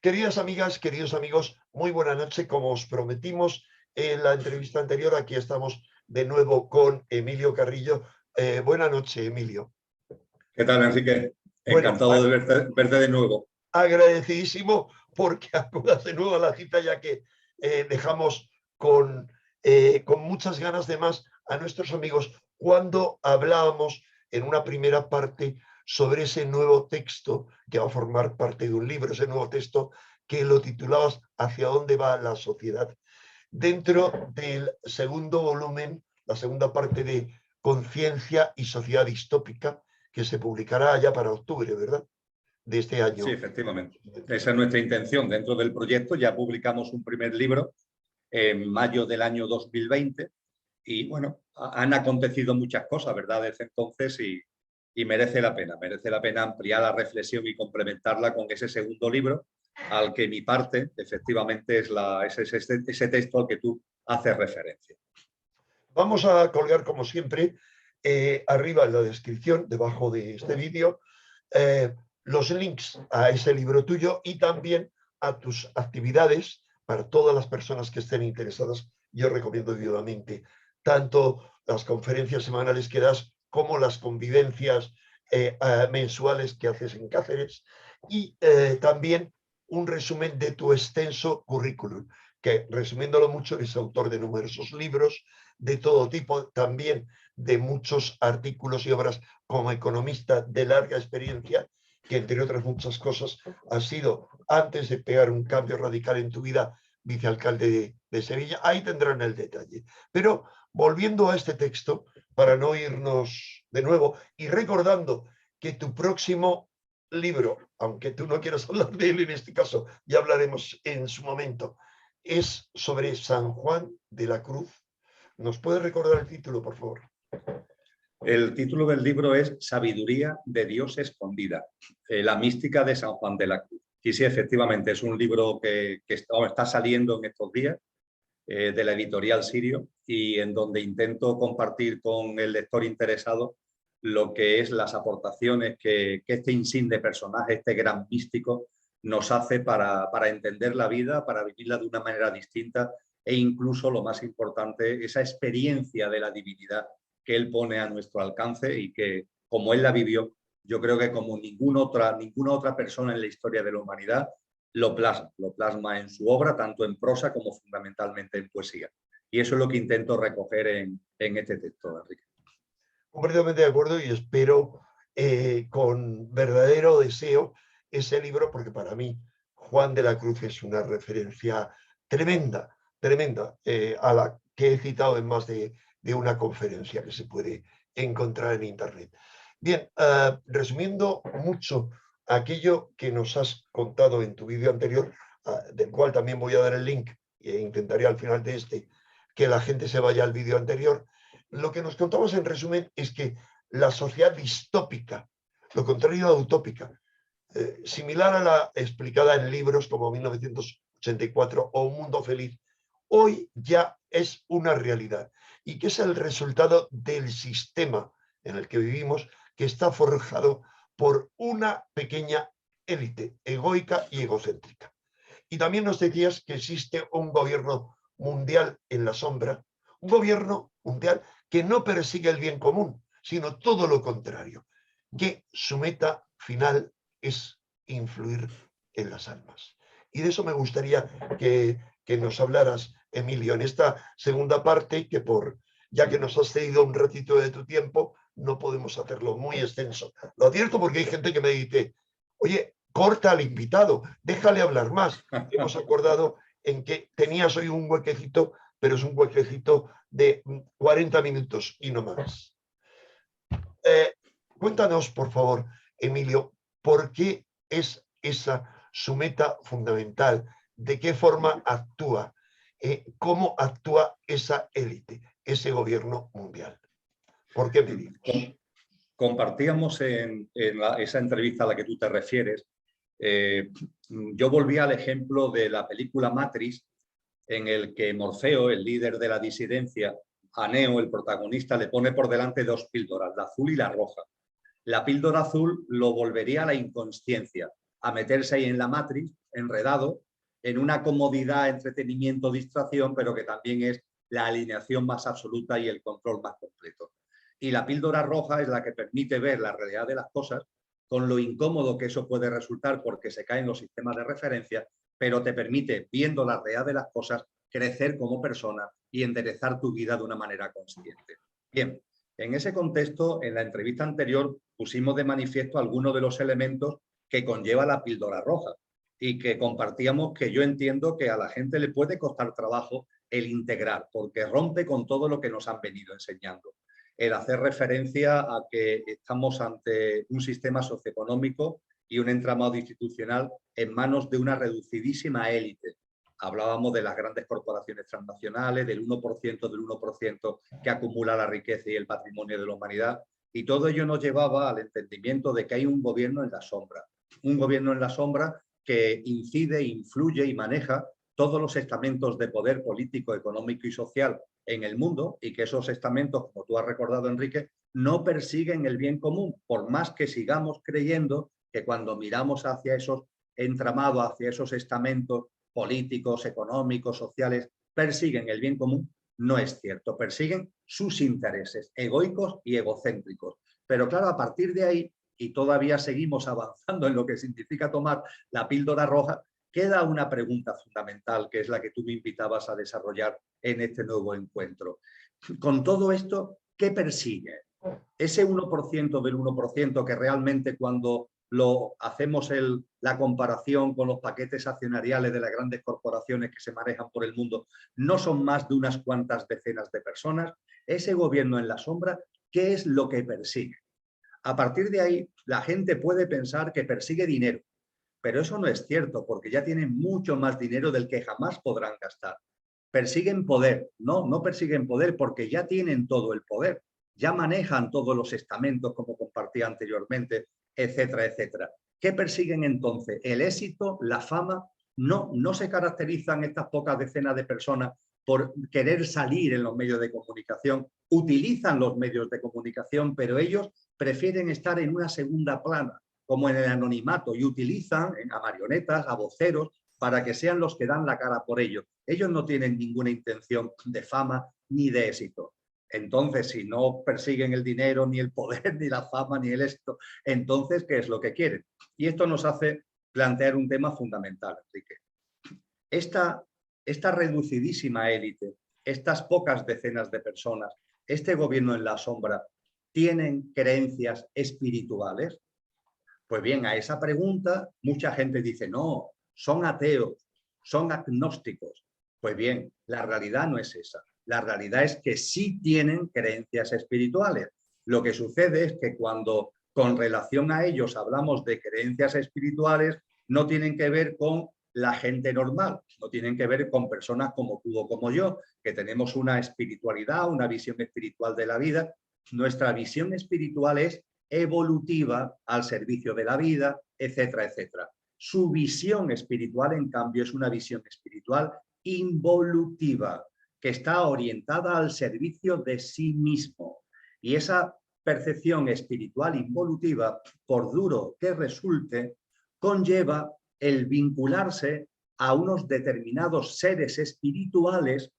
Queridas amigas, queridos amigos, muy buena noche. Como os prometimos en la entrevista anterior, aquí estamos de nuevo con Emilio Carrillo. Buena noche, Emilio. ¿Qué tal, Enrique? Bueno, Encantado de verte de nuevo. agradecidísimo porque acudas de nuevo a la cita, ya que dejamos con muchas ganas de más a nuestros amigos cuando hablábamos en una primera parte sobre ese nuevo texto que va a formar parte de un libro, ese nuevo texto que lo titulabas ¿Hacia dónde va la sociedad? Dentro del segundo volumen, la segunda parte de Conciencia y Sociedad Distópica, que se publicará ya para octubre, ¿verdad?, de este año. Sí, efectivamente. Esa es nuestra intención. Dentro del proyecto ya publicamos un primer libro en mayo del año 2020 y, bueno, han acontecido muchas cosas, ¿verdad?, desde entonces y merece la pena ampliar la reflexión y complementarla con ese segundo libro, al que mi parte, efectivamente, es ese texto al que tú haces referencia. Vamos a colgar, como siempre, arriba en la descripción, debajo de este vídeo, los links a ese libro tuyo y también a tus actividades para todas las personas que estén interesadas. Yo recomiendo vivamente tanto las conferencias semanales que das como las convivencias mensuales que haces en Cáceres y también un resumen de tu extenso currículum, que, resumiéndolo mucho, es autor de numerosos libros de todo tipo, también de muchos artículos y obras como economista de larga experiencia, que entre otras muchas cosas ha sido, antes de pegar un cambio radical en tu vida, vicealcalde de Sevilla. Ahí tendrán el detalle. Pero volviendo a este texto, para no irnos de nuevo y recordando que tu próximo libro, aunque tú no quieras hablar de él en este caso, ya hablaremos en su momento, es sobre San Juan de la Cruz. ¿Nos puede recordar el título, por favor? El título del libro es Sabiduría de Dios escondida, la mística de San Juan de la Cruz. Y sí, efectivamente, es un libro que está saliendo en estos días de la editorial Sirio y en donde intento compartir con el lector interesado lo que es las aportaciones que este insigne personaje, este gran místico, nos hace para entender la vida, para vivirla de una manera distinta e incluso, lo más importante, esa experiencia de la divinidad que él pone a nuestro alcance y que, como él la vivió, yo creo que como ninguna otra persona en la historia de la humanidad lo plasma en su obra, tanto en prosa como fundamentalmente en poesía. Y eso es lo que intento recoger en este texto, Enrique. Completamente de acuerdo y espero con verdadero deseo ese libro, porque para mí Juan de la Cruz es una referencia tremenda, tremenda, a la que he citado en más de una conferencia que se puede encontrar en internet. Bien, resumiendo mucho aquello que nos has contado en tu vídeo anterior, del cual también voy a dar el link e intentaré al final de este que la gente se vaya al vídeo anterior. Lo que nos contamos en resumen es que la sociedad distópica, lo contrario a utópica, similar a la explicada en libros como 1984 o Un Mundo Feliz, hoy ya es una realidad y que es el resultado del sistema en el que vivimos, que está forjado por una pequeña élite egoica y egocéntrica. Y también nos decías que existe un gobierno mundial en la sombra, un gobierno mundial que no persigue el bien común, sino todo lo contrario, que su meta final es influir en las almas. Y de eso me gustaría que nos hablaras, Emilio, en esta segunda parte, ya que nos has cedido un ratito de tu tiempo, no podemos hacerlo muy extenso. Lo advierto porque hay gente que me dice, oye, corta al invitado, déjale hablar más. Hemos acordado en que tenías hoy un huequecito, pero es un huequecito de 40 minutos y no más. Cuéntanos, por favor, Emilio, ¿por qué es esa su meta fundamental? ¿De qué forma actúa? ¿Cómo actúa esa élite, ese gobierno mundial? ¿Por qué medimos? Compartíamos en esa entrevista a la que tú te refieres. Yo volví al ejemplo de la película Matrix, en el que Morfeo, el líder de la disidencia, a Neo, el protagonista, le pone por delante dos píldoras, la azul y la roja. La píldora azul lo volvería a la inconsciencia, a meterse ahí en la matriz, enredado, en una comodidad, entretenimiento, distracción, pero que también es la alineación más absoluta y el control más completo. Y la píldora roja es la que permite ver la realidad de las cosas, con lo incómodo que eso puede resultar porque se caen los sistemas de referencia, pero te permite, viendo la realidad de las cosas, crecer como persona y enderezar tu vida de una manera consciente. Bien, en ese contexto, en la entrevista anterior, pusimos de manifiesto algunos de los elementos que conlleva la píldora roja y que compartíamos que yo entiendo que a la gente le puede costar trabajo el integrar, porque rompe con todo lo que nos han venido enseñando. El hacer referencia a que estamos ante un sistema socioeconómico y un entramado institucional en manos de una reducidísima élite. Hablábamos de las grandes corporaciones transnacionales, del 1% que acumula la riqueza y el patrimonio de la humanidad, y todo ello nos llevaba al entendimiento de que hay un gobierno en la sombra. Un gobierno en la sombra que incide, influye y maneja todos los estamentos de poder político, económico y social en el mundo, y que esos estamentos, como tú has recordado, Enrique, no persiguen el bien común, por más que sigamos creyendo que cuando miramos hacia esos entramados, hacia esos estamentos políticos, económicos, sociales, persiguen el bien común. No es cierto, persiguen sus intereses egoicos y egocéntricos. Pero claro, a partir de ahí, y todavía seguimos avanzando en lo que significa tomar la píldora roja, queda una pregunta fundamental, que es la que tú me invitabas a desarrollar en este nuevo encuentro. Con todo esto, ¿qué persigue? Ese 1% del 1% que realmente cuando lo hacemos la comparación con los paquetes accionariales de las grandes corporaciones que se manejan por el mundo, no son más de unas cuantas decenas de personas. Ese gobierno en la sombra, ¿qué es lo que persigue? A partir de ahí, la gente puede pensar que persigue dinero, pero eso no es cierto, porque ya tienen mucho más dinero del que jamás podrán gastar. Persiguen poder, no persiguen poder porque ya tienen todo el poder, ya manejan todos los estamentos, como compartía anteriormente, etcétera, etcétera. ¿Qué persiguen entonces? El éxito, la fama. No se caracterizan estas pocas decenas de personas por querer salir en los medios de comunicación. Utilizan los medios de comunicación, pero ellos prefieren estar en una segunda plana, como en el anonimato, y utilizan a marionetas, a voceros, para que sean los que dan la cara por ellos. Ellos no tienen ninguna intención de fama ni de éxito. Entonces, si no persiguen el dinero, ni el poder, ni la fama, ni el éxito, entonces, ¿qué es lo que quieren? Y esto nos hace plantear un tema fundamental, Enrique. Esta reducidísima élite, estas pocas decenas de personas, este gobierno en la sombra, ¿tienen creencias espirituales? Pues bien, a esa pregunta mucha gente dice, no, son ateos, son agnósticos. Pues bien, la realidad no es esa. La realidad es que sí tienen creencias espirituales. Lo que sucede es que cuando con relación a ellos hablamos de creencias espirituales, no tienen que ver con la gente normal, no tienen que ver con personas como tú o como yo, que tenemos una espiritualidad, una visión espiritual de la vida. Nuestra visión espiritual es evolutiva, al servicio de la vida, etcétera, etcétera. Su visión espiritual, en cambio, es una visión espiritual involutiva, que está orientada al servicio de sí mismo. Y esa percepción espiritual involutiva, por duro que resulte, conlleva el vincularse a unos determinados seres espirituales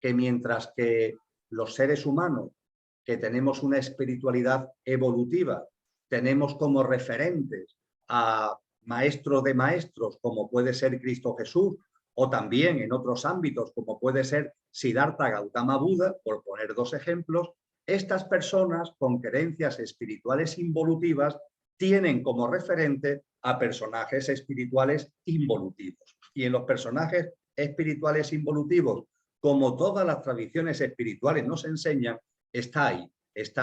que, mientras que los seres humanos que tenemos una espiritualidad evolutiva, tenemos como referentes a maestros de maestros como puede ser Cristo Jesús, o también en otros ámbitos como puede ser Siddhartha Gautama Buda, por poner dos ejemplos. Estas personas con creencias espirituales involutivas tienen como referente a personajes espirituales involutivos. Y en los personajes espirituales involutivos, como todas las tradiciones espirituales nos enseñan, está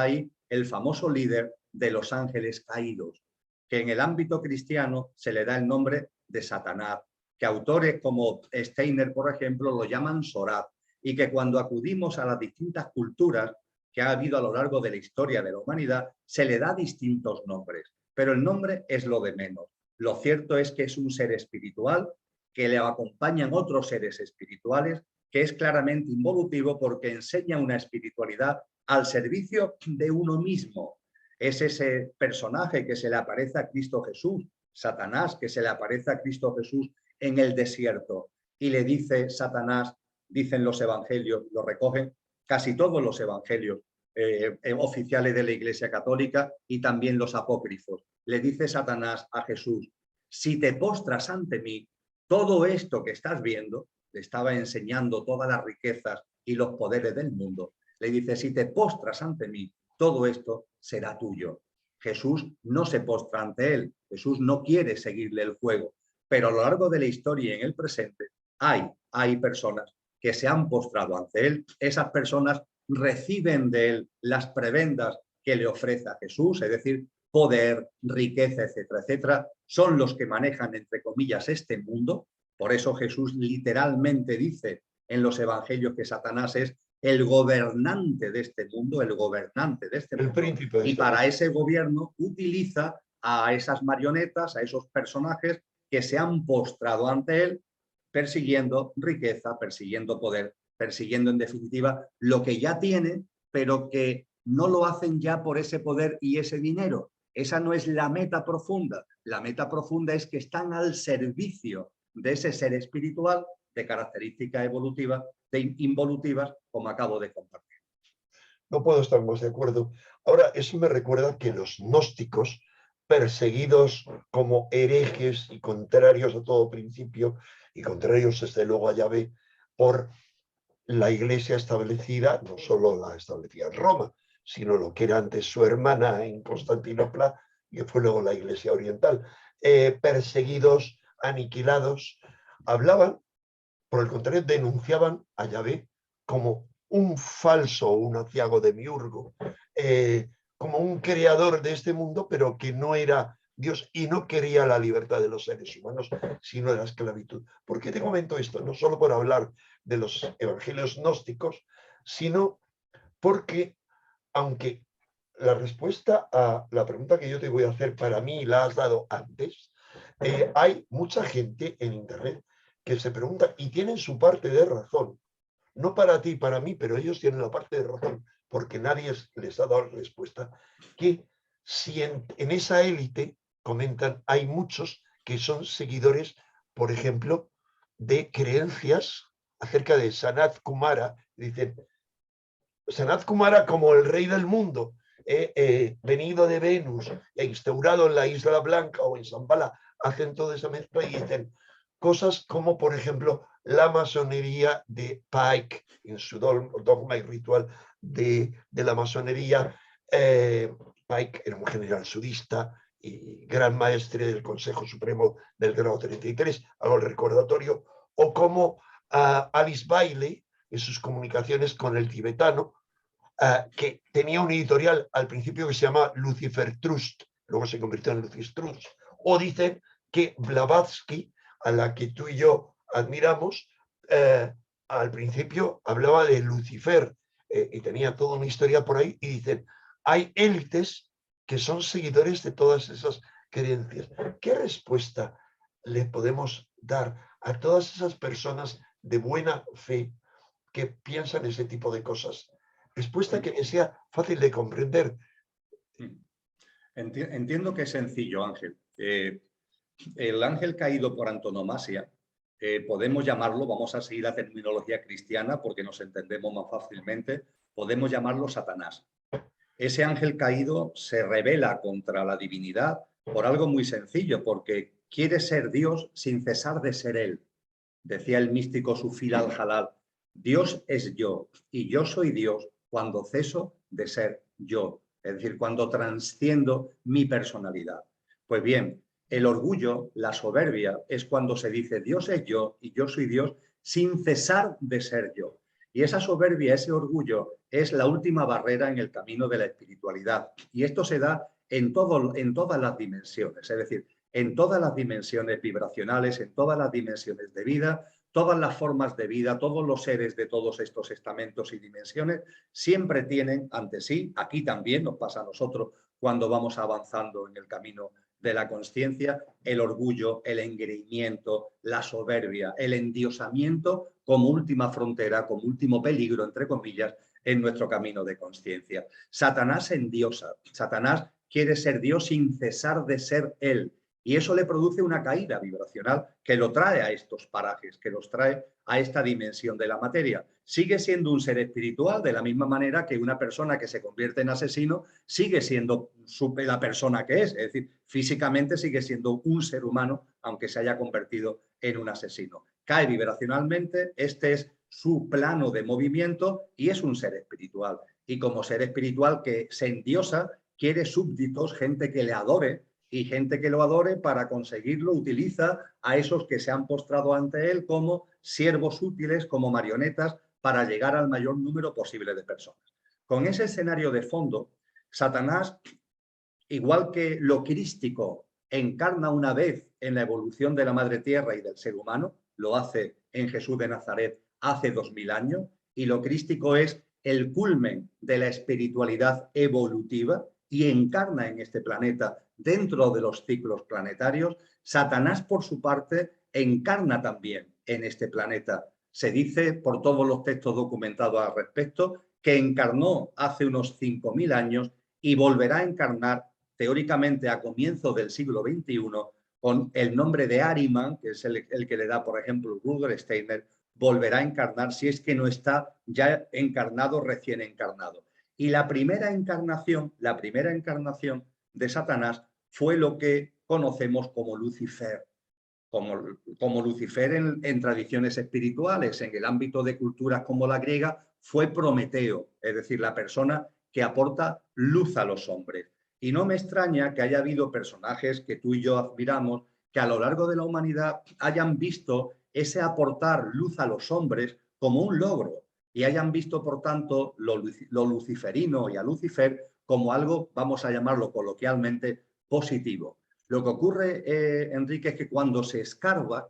ahí el famoso líder de los ángeles caídos, que en el ámbito cristiano se le da el nombre de Satanás, que autores como Steiner, por ejemplo, lo llaman Sorat, y que cuando acudimos a las distintas culturas que ha habido a lo largo de la historia de la humanidad, se le da distintos nombres, pero el nombre es lo de menos. Lo cierto es que es un ser espiritual, que le acompañan otros seres espirituales, que es claramente involutivo porque enseña una espiritualidad al servicio de uno mismo. Es ese personaje que se le aparece a Cristo Jesús Satanás, que se le aparece a Cristo Jesús en el desierto y le dice Satanás, dicen los evangelios, lo recogen casi todos los evangelios oficiales de la Iglesia Católica y también los apócrifos. Le dice Satanás a Jesús, si te postras ante mí, todo esto que estás viendo, le estaba enseñando todas las riquezas y los poderes del mundo, le dice, si te postras ante mí, todo esto será tuyo. Jesús no se postra ante él, Jesús no quiere seguirle el juego, pero a lo largo de la historia y en el presente hay personas que se han postrado ante él, esas personas reciben de él las prebendas que le ofrece a Jesús, es decir, poder, riqueza, etcétera, etcétera, son los que manejan, entre comillas, este mundo. Por eso Jesús literalmente dice en los evangelios que Satanás es el gobernante de este mundo, el gobernante de este El mundo, príncipe de y este para mundo. ese gobierno utiliza a esas marionetas, a esos personajes que se han postrado ante él, persiguiendo riqueza, persiguiendo poder, persiguiendo en definitiva lo que ya tienen, pero que no lo hacen ya por ese poder y ese dinero. Esa no es la meta profunda. La meta profunda es que están al servicio de ese ser espiritual de características evolutivas, involutivas, como acabo de compartir. No puedo estar más de acuerdo. Ahora, eso me recuerda que los gnósticos, perseguidos como herejes y contrarios a todo principio, y contrarios desde luego a Yahvé, por la iglesia establecida, no solo la establecida en Roma, sino lo que era antes su hermana en Constantinopla, y que fue luego la iglesia oriental, perseguidos, aniquilados, hablaban, por el contrario, denunciaban a Yahvé como un falso, un aciago demiurgo, como un creador de este mundo, pero que no era Dios y no quería la libertad de los seres humanos, sino la esclavitud. ¿Por qué te comento esto? No solo por hablar de los evangelios gnósticos, sino porque, aunque la respuesta a la pregunta que yo te voy a hacer para mí la has dado antes, hay mucha gente en Internet que se pregunta y tienen su parte de razón. No para ti, para mí, pero ellos tienen la parte de razón, porque nadie les ha dado respuesta, que si en esa élite, comentan, hay muchos que son seguidores, por ejemplo, de creencias acerca de Sanat Kumara. Dicen, Sanat Kumara como el rey del mundo, venido de Venus e instaurado en la Isla Blanca o en Zambala, hacen toda esa mezcla y dicen cosas como, por ejemplo, la masonería de Pike, en su dogma y ritual de la masonería. Pike era un general sudista y gran maestre del Consejo Supremo del grado 33, hago el recordatorio, o como Alice Bailey, en sus comunicaciones con el tibetano, que tenía un editorial al principio que se llama Lucifer Trust, luego se convirtió en Lucifer Trust, o dicen que Blavatsky, a la que tú y yo admiramos, al principio hablaba de Lucifer y tenía toda una historia por ahí, y dicen, hay élites que son seguidores de todas esas creencias. ¿Qué respuesta le podemos dar a todas esas personas de buena fe que piensan ese tipo de cosas? Respuesta que sea fácil de comprender. Entiendo que es sencillo, Ángel. El ángel caído por antonomasia, podemos llamarlo, vamos a seguir la terminología cristiana porque nos entendemos más fácilmente, podemos llamarlo Satanás. Ese ángel caído se rebela contra la divinidad por algo muy sencillo, porque quiere ser Dios sin cesar de ser él. Decía el místico Sufí al-Jalal, Dios es yo y yo soy Dios cuando ceso de ser yo, es decir, cuando transciendo mi personalidad. Pues bien, el orgullo, la soberbia, es cuando se dice Dios es yo y yo soy Dios sin cesar de ser yo. Y esa soberbia, ese orgullo, es la última barrera en el camino de la espiritualidad. Y esto se da en todas las dimensiones, es decir, en todas las dimensiones vibracionales, en todas las dimensiones de vida, todas las formas de vida, todos los seres de todos estos estamentos y dimensiones siempre tienen ante sí, aquí también nos pasa a nosotros cuando vamos avanzando en el camino de la consciencia, el orgullo, el engreimiento, la soberbia, el endiosamiento como última frontera, como último peligro, entre comillas, en nuestro camino de consciencia. Satanás endiosa, Satanás quiere ser Dios sin cesar de ser él. Y eso le produce una caída vibracional que lo trae a estos parajes, que los trae a esta dimensión de la materia. Sigue siendo un ser espiritual de la misma manera que una persona que se convierte en asesino sigue siendo la persona que es decir, físicamente sigue siendo un ser humano, aunque se haya convertido en un asesino. Cae vibracionalmente, este es su plano de movimiento y es un ser espiritual. Y como ser espiritual que se endiosa, quiere súbditos, gente que le adore, y gente que lo adore para conseguirlo utiliza a esos que se han postrado ante él como siervos útiles, como marionetas, para llegar al mayor número posible de personas. Con ese escenario de fondo, Satanás, igual que lo crístico encarna una vez en la evolución de la madre tierra y del ser humano, lo hace en Jesús de Nazaret hace 2000 años, y lo crístico es el culmen de la espiritualidad evolutiva y encarna en este planeta dentro de los ciclos planetarios. Satanás, por su parte, encarna también en este planeta. Se dice por todos los textos documentados al respecto que encarnó hace unos 5000 años y volverá a encarnar teóricamente a comienzos del siglo XXI con el nombre de Ahriman, que es el que le da, por ejemplo, Rudolf Steiner, volverá a encarnar si es que no está ya encarnado, recién encarnado. Y la primera encarnación de Satanás fue lo que conocemos como Lucifer. Como Lucifer en tradiciones espirituales, en el ámbito de culturas como la griega, fue Prometeo, es decir, la persona que aporta luz a los hombres. Y no me extraña que haya habido personajes que tú y yo admiramos, que a lo largo de la humanidad hayan visto ese aportar luz a los hombres como un logro y hayan visto, por tanto, lo luciferino y a Lucifer como algo, vamos a llamarlo coloquialmente, positivo. Lo que ocurre, Enrique, es que cuando se escarba,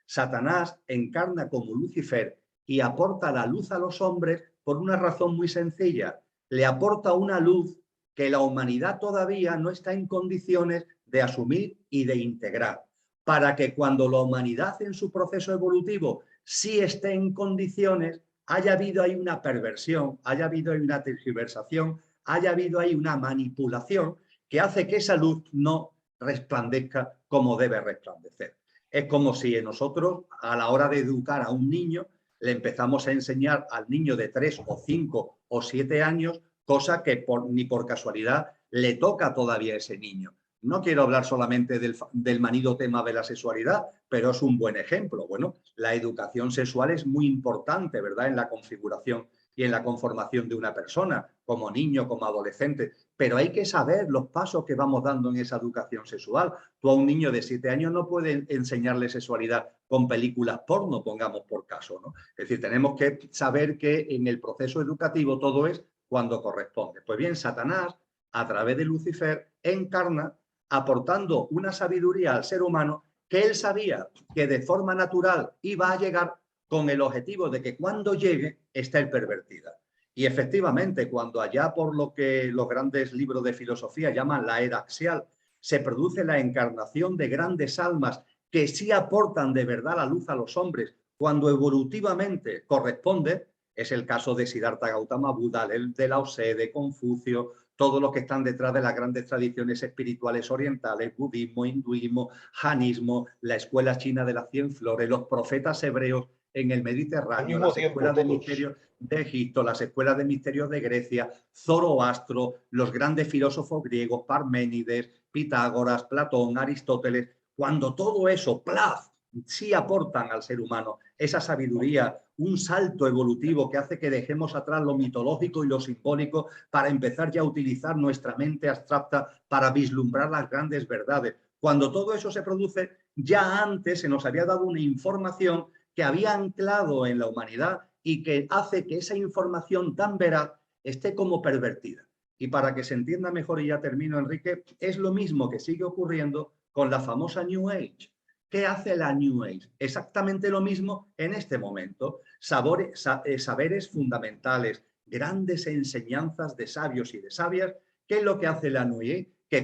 Satanás encarna como Lucifer y aporta la luz a los hombres por una razón muy sencilla. Le aporta una luz que la humanidad todavía no está en condiciones de asumir y de integrar, para que cuando la humanidad en su proceso evolutivo sí esté en condiciones, haya habido ahí una perversión, haya habido ahí una tergiversación, haya habido ahí una manipulación que hace que esa luz no resplandezca como debe resplandecer. Es como si nosotros, a la hora de educar a un niño, le empezamos a enseñar al niño de 3 o 5 o 7 años, cosa que ni por casualidad le toca todavía a ese niño. No quiero hablar solamente del manido tema de la sexualidad, pero es un buen ejemplo. Bueno, la educación sexual es muy importante, ¿verdad?, en la configuración y en la conformación de una persona, como niño, como adolescente, pero hay que saber los pasos que vamos dando en esa educación sexual. Tú a un niño de 7 años no puedes enseñarle sexualidad con películas porno, pongamos por caso, ¿no? Es decir, tenemos que saber que en el proceso educativo todo es cuando corresponde. Pues bien, Satanás, a través de Lucifer, encarna aportando una sabiduría al ser humano que él sabía que de forma natural iba a llegar con el objetivo de que cuando llegue esté pervertida. Y efectivamente, cuando allá por lo que los grandes libros de filosofía llaman la era axial, se produce la encarnación de grandes almas que sí aportan de verdad la luz a los hombres, cuando evolutivamente corresponde, es el caso de Siddhartha Gautama Buda, de Lao Tse, de Confucio, todos los que están detrás de las grandes tradiciones espirituales orientales, budismo, hinduismo, janismo, la escuela china de las 100 flores, los profetas hebreos en el Mediterráneo, las escuelas de misterios de Egipto, las escuelas de misterios de Grecia, Zoroastro, los grandes filósofos griegos, Parménides, Pitágoras, Platón, Aristóteles, cuando todo eso, ¡plaf!, sí aportan al ser humano esa sabiduría, un salto evolutivo que hace que dejemos atrás lo mitológico y lo simbólico para empezar ya a utilizar nuestra mente abstracta para vislumbrar las grandes verdades. Cuando todo eso se produce, ya antes se nos había dado una información que había anclado en la humanidad y que hace que esa información tan veraz esté como pervertida. Y para que se entienda mejor, y ya termino, Enrique, es lo mismo que sigue ocurriendo con la famosa New Age. ¿Qué hace la New Age? Exactamente lo mismo en este momento. Saberes fundamentales, grandes enseñanzas de sabios y de sabias. ¿Qué es lo que hace la New Age? Que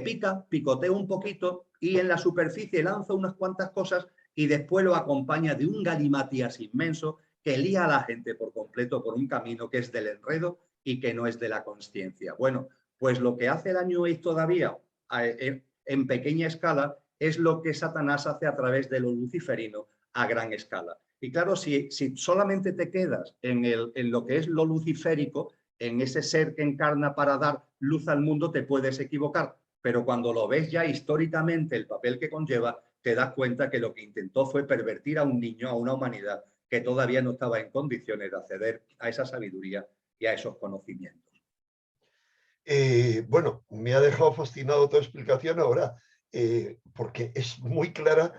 picotea un poquito y en la superficie lanza unas cuantas cosas y después lo acompaña de un galimatías inmenso que lía a la gente por completo por un camino que es del enredo y que no es de la consciencia. Bueno, pues lo que hace la New Age todavía en pequeña escala es lo que Satanás hace a través de lo luciferino a gran escala. Y claro, si solamente te quedas en lo que es lo luciférico, en ese ser que encarna para dar luz al mundo, te puedes equivocar. Pero cuando lo ves ya históricamente, el papel que conlleva, te das cuenta que lo que intentó fue pervertir a un niño, a una humanidad que todavía no estaba en condiciones de acceder a esa sabiduría y a esos conocimientos. Bueno, me ha dejado fascinado tu explicación ahora, porque es muy clara,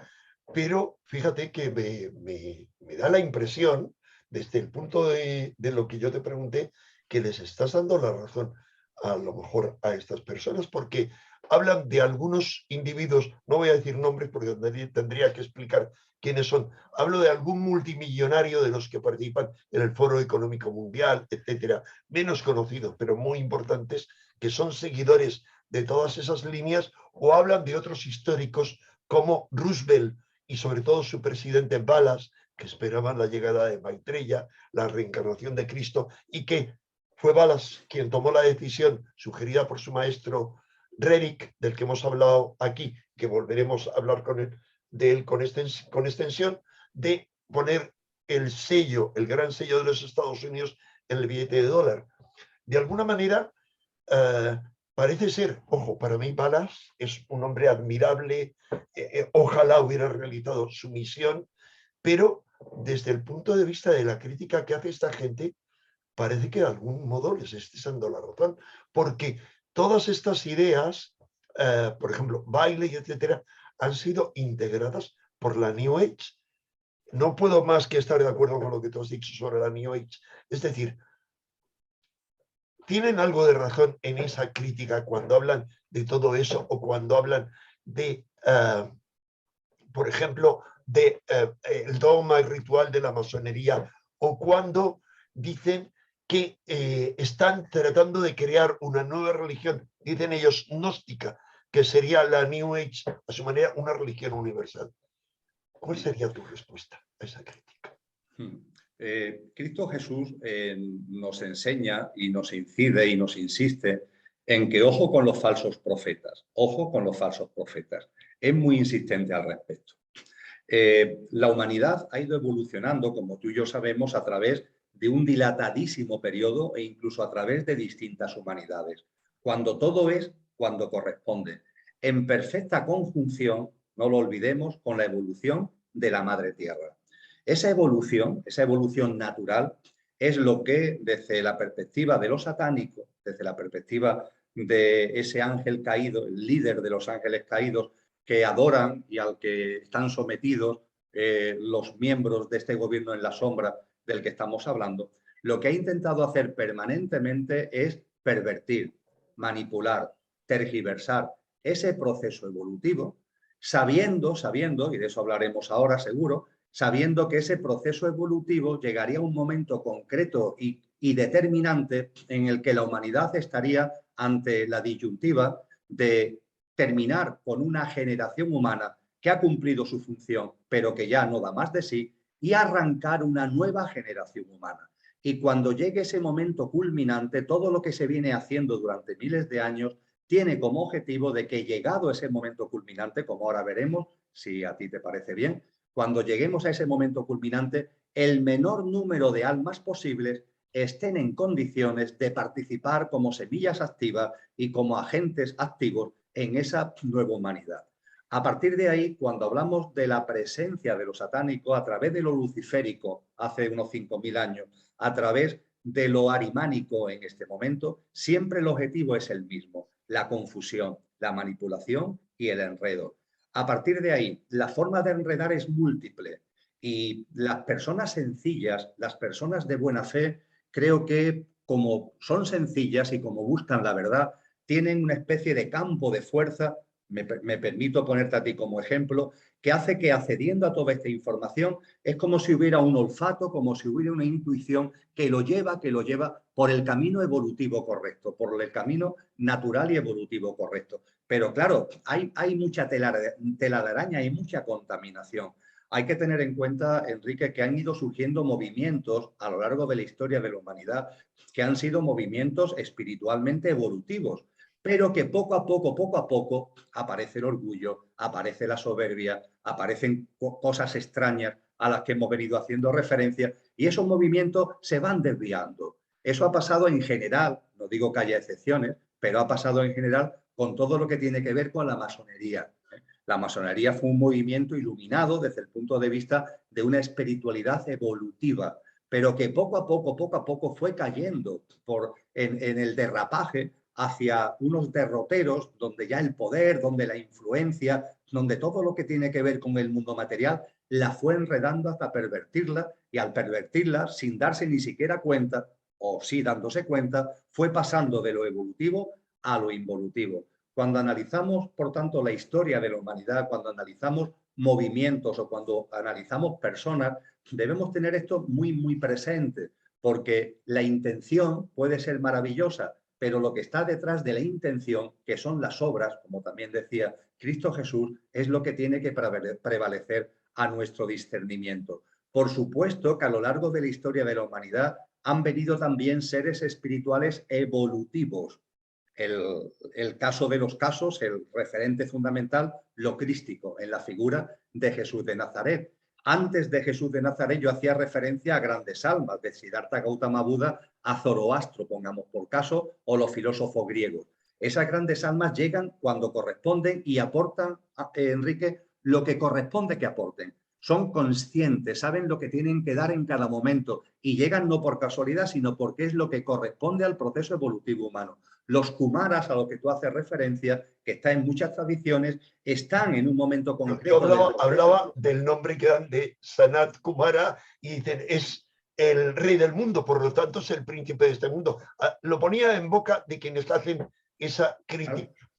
pero fíjate que me da la impresión, desde el punto de lo que yo te pregunté, que les estás dando la razón a lo mejor a estas personas, porque hablan de algunos individuos, no voy a decir nombres porque tendría que explicar quiénes son, hablo de algún multimillonario de los que participan en el Foro Económico Mundial, etcétera, menos conocidos, pero muy importantes, que son seguidores de todas esas líneas, o hablan de otros históricos como Roosevelt y sobre todo su presidente Wallace, que esperaban la llegada de Maitreya, la reencarnación de Cristo, y que fue Wallace quien tomó la decisión, sugerida por su maestro Rerick, del que hemos hablado aquí, que volveremos a hablar de él con extensión, de poner el sello, el gran sello de los Estados Unidos en el billete de dólar. De alguna manera, parece ser, ojo, para mí Wallace es un hombre admirable, ojalá hubiera realizado su misión, pero desde el punto de vista de la crítica que hace esta gente, parece que de algún modo les estés dando la razón, porque todas estas ideas, por ejemplo, Bailey, etcétera, han sido integradas por la New Age. No puedo más que estar de acuerdo con lo que tú has dicho sobre la New Age. Es decir, tienen algo de razón en esa crítica cuando hablan de todo eso o cuando hablan de, por ejemplo, de el dogma y ritual de la masonería, o cuando dicen que están tratando de crear una nueva religión, dicen ellos gnóstica, que sería la New Age, a su manera, una religión universal. ¿Cuál sería tu respuesta a esa crítica? Cristo Jesús nos enseña y nos incide y nos insiste en que ojo con los falsos profetas, ojo con los falsos profetas. Es muy insistente al respecto. La humanidad ha ido evolucionando, como tú y yo sabemos, a través de un dilatadísimo periodo e incluso a través de distintas humanidades. Cuando todo es cuando corresponde, en perfecta conjunción, no lo olvidemos, con la evolución de la Madre Tierra. Esa evolución natural, es lo que desde la perspectiva de lo satánico, desde la perspectiva de ese ángel caído, el líder de los ángeles caídos, que adoran y al que están sometidos los miembros de este gobierno en la sombra del que estamos hablando, lo que ha intentado hacer permanentemente es pervertir, manipular, tergiversar ese proceso evolutivo, sabiendo, y de eso hablaremos ahora seguro, sabiendo que ese proceso evolutivo llegaría a un momento concreto y determinante en el que la humanidad estaría ante la disyuntiva de terminar con una generación humana que ha cumplido su función, pero que ya no da más de sí, y arrancar una nueva generación humana. Y cuando llegue ese momento culminante, todo lo que se viene haciendo durante miles de años tiene como objetivo de que, llegado ese momento culminante, como ahora veremos, si a ti te parece bien, cuando lleguemos a ese momento culminante, el menor número de almas posibles estén en condiciones de participar como semillas activas y como agentes activos en esa nueva humanidad. A partir de ahí, cuando hablamos de la presencia de lo satánico a través de lo luciférico hace unos 5.000 años, a través de lo arimánico en este momento, siempre el objetivo es el mismo: la confusión, la manipulación y el enredo. A partir de ahí, la forma de enredar es múltiple y las personas sencillas, las personas de buena fe, creo que como son sencillas y como buscan la verdad, tienen una especie de campo de fuerza, me permito ponerte a ti como ejemplo, que hace que, accediendo a toda esta información, es como si hubiera un olfato, como si hubiera una intuición que lo lleva por el camino evolutivo correcto, por el camino natural y evolutivo correcto. Pero claro, hay mucha tela de araña, hay mucha contaminación. Hay que tener en cuenta, Enrique, que han ido surgiendo movimientos a lo largo de la historia de la humanidad que han sido movimientos espiritualmente evolutivos, pero que poco a poco aparece el orgullo, aparece la soberbia, aparecen cosas extrañas a las que hemos venido haciendo referencia y esos movimientos se van desviando. Eso ha pasado en general, no digo que haya excepciones, pero ha pasado en general con todo lo que tiene que ver con la masonería. La masonería fue un movimiento iluminado desde el punto de vista de una espiritualidad evolutiva, pero que poco a poco fue cayendo en el derrapaje hacia unos derroteros donde ya el poder, donde la influencia, donde todo lo que tiene que ver con el mundo material la fue enredando hasta pervertirla y al pervertirla sin darse ni siquiera cuenta, o sí dándose cuenta, fue pasando de lo evolutivo a lo involutivo. Cuando analizamos, por tanto, la historia de la humanidad, cuando analizamos movimientos o cuando analizamos personas, debemos tener esto muy presente, porque la intención puede ser maravillosa, pero lo que está detrás de la intención, que son las obras, como también decía Cristo Jesús, es lo que tiene que prevalecer a nuestro discernimiento. Por supuesto que a lo largo de la historia de la humanidad han venido también seres espirituales evolutivos. El caso de los casos, el referente fundamental, lo crístico, en la figura de Jesús de Nazaret. Antes de Jesús de Nazaret yo hacía referencia a grandes almas, de Siddhartha Gautama Buda a Zoroastro, pongamos por caso, o los filósofos griegos. Esas grandes almas llegan cuando corresponden y aportan, Enrique, lo que corresponde que aporten. Son conscientes, saben lo que tienen que dar en cada momento y llegan no por casualidad, sino porque es lo que corresponde al proceso evolutivo humano. Los Kumaras, a lo que tú haces referencia, que está en muchas tradiciones, están en un momento concreto. Yo hablaba del nombre que dan de Sanat Kumara y dicen, es el rey del mundo, por lo tanto es el príncipe de este mundo. Lo ponía en boca de quienes hacen esa crítica.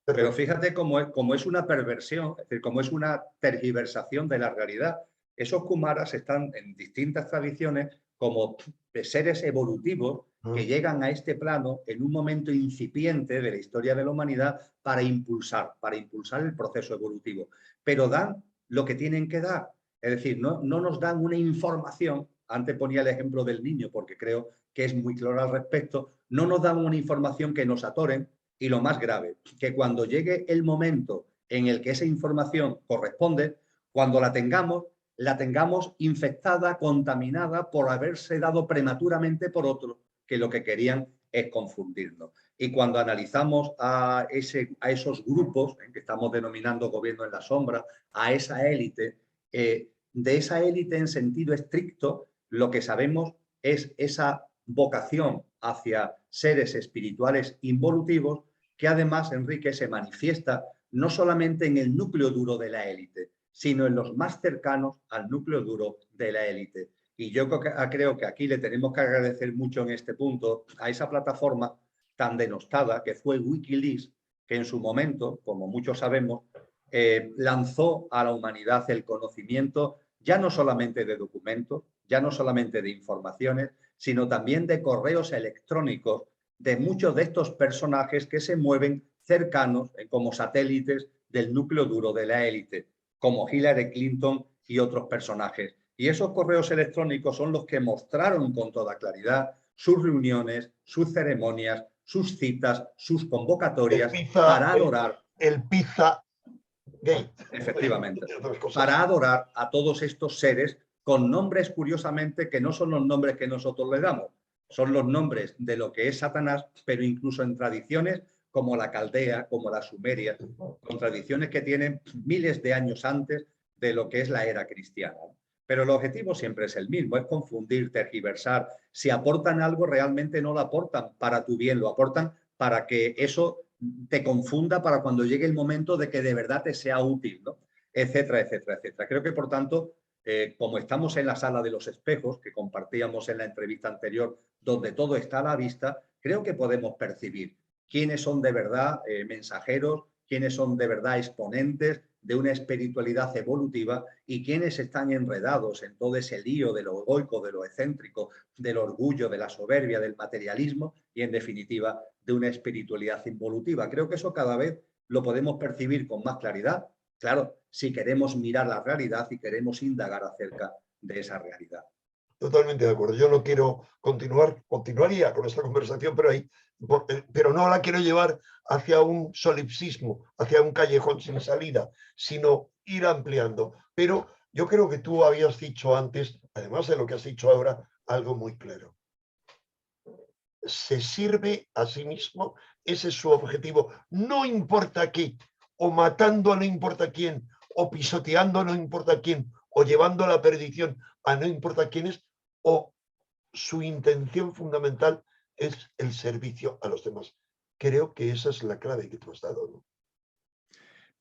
Pero fíjate cómo es una perversión, es decir, cómo es una tergiversación de la realidad. Esos Kumaras están en distintas tradiciones como seres evolutivos que llegan a este plano en un momento incipiente de la historia de la humanidad para impulsar el proceso evolutivo. Pero dan lo que tienen que dar. Es decir, no nos dan una información. Antes ponía el ejemplo del niño porque creo que es muy claro al respecto. No nos dan una información que nos atoren. Y lo más grave, que cuando llegue el momento en el que esa información corresponde, cuando la tengamos infectada, contaminada por haberse dado prematuramente por otros que lo que querían es confundirnos. Y cuando analizamos a esos grupos que estamos denominando gobierno en la sombra, a esa élite, de esa élite en sentido estricto, lo que sabemos es esa vocación hacia seres espirituales involutivos que además, Enrique, se manifiesta no solamente en el núcleo duro de la élite, sino en los más cercanos al núcleo duro de la élite. Y yo creo que aquí le tenemos que agradecer mucho en este punto a esa plataforma tan denostada que fue Wikileaks, que en su momento, como muchos sabemos, lanzó a la humanidad el conocimiento ya no solamente de documentos, ya no solamente de informaciones, sino también de correos electrónicos de muchos de estos personajes que se mueven cercanos como satélites del núcleo duro de la élite, como Hillary Clinton y otros personajes. Y esos correos electrónicos son los que mostraron con toda claridad sus reuniones, sus ceremonias, sus citas, sus convocatorias para adorar. El Pizza Gate. Efectivamente. Para adorar a todos estos seres con nombres, curiosamente, que no son los nombres que nosotros le damos. Son los nombres de lo que es Satanás, pero incluso en tradiciones como la caldea, como la sumeria, con tradiciones que tienen miles de años antes de lo que es la era cristiana. Pero el objetivo siempre es el mismo, es confundir, tergiversar. Si aportan algo, realmente no lo aportan para tu bien, lo aportan para que eso te confunda para cuando llegue el momento de que de verdad te sea útil, ¿no? Etcétera, etcétera, etcétera. Creo que, por tanto, como estamos en la sala de los espejos, que compartíamos en la entrevista anterior, donde todo está a la vista, creo que podemos percibir quiénes son de verdad mensajeros, quiénes son de verdad exponentes de una espiritualidad evolutiva y quiénes están enredados en todo ese lío de lo egoico, de lo excéntrico, del orgullo, de la soberbia, del materialismo y, en definitiva, de una espiritualidad involutiva. Creo que eso cada vez lo podemos percibir con más claridad, claro, si queremos mirar la realidad y queremos indagar acerca de esa realidad. totalmente de acuerdo. Yo no quiero continuaría con esta conversación, pero no la quiero llevar hacia un solipsismo, hacia un callejón sin salida, sino ir ampliando. Pero yo creo que tú habías dicho antes, además de lo que has dicho ahora, algo muy claro. Se sirve a sí mismo, ese es su objetivo, no importa qué, o matando a no importa quién, o pisoteando a no importa quién, o llevando a la perdición a no importa quiénes, o su intención fundamental es el servicio a los demás. Creo que esa es la clave que tú has dado, ¿no?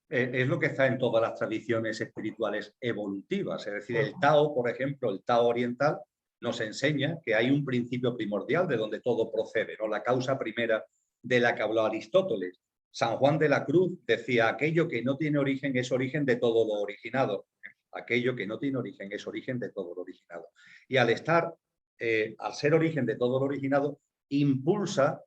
Es lo que está en todas las tradiciones espirituales evolutivas. Es decir, el Tao, por ejemplo, el Tao oriental, nos enseña que hay un principio primordial de donde todo procede, ¿no? La causa primera de la que habló Aristóteles. San Juan de la Cruz decía, aquello que no tiene origen es origen de todo lo originado. Aquello que no tiene origen es origen de todo lo originado. Y al ser origen de todo lo originado, impulsa,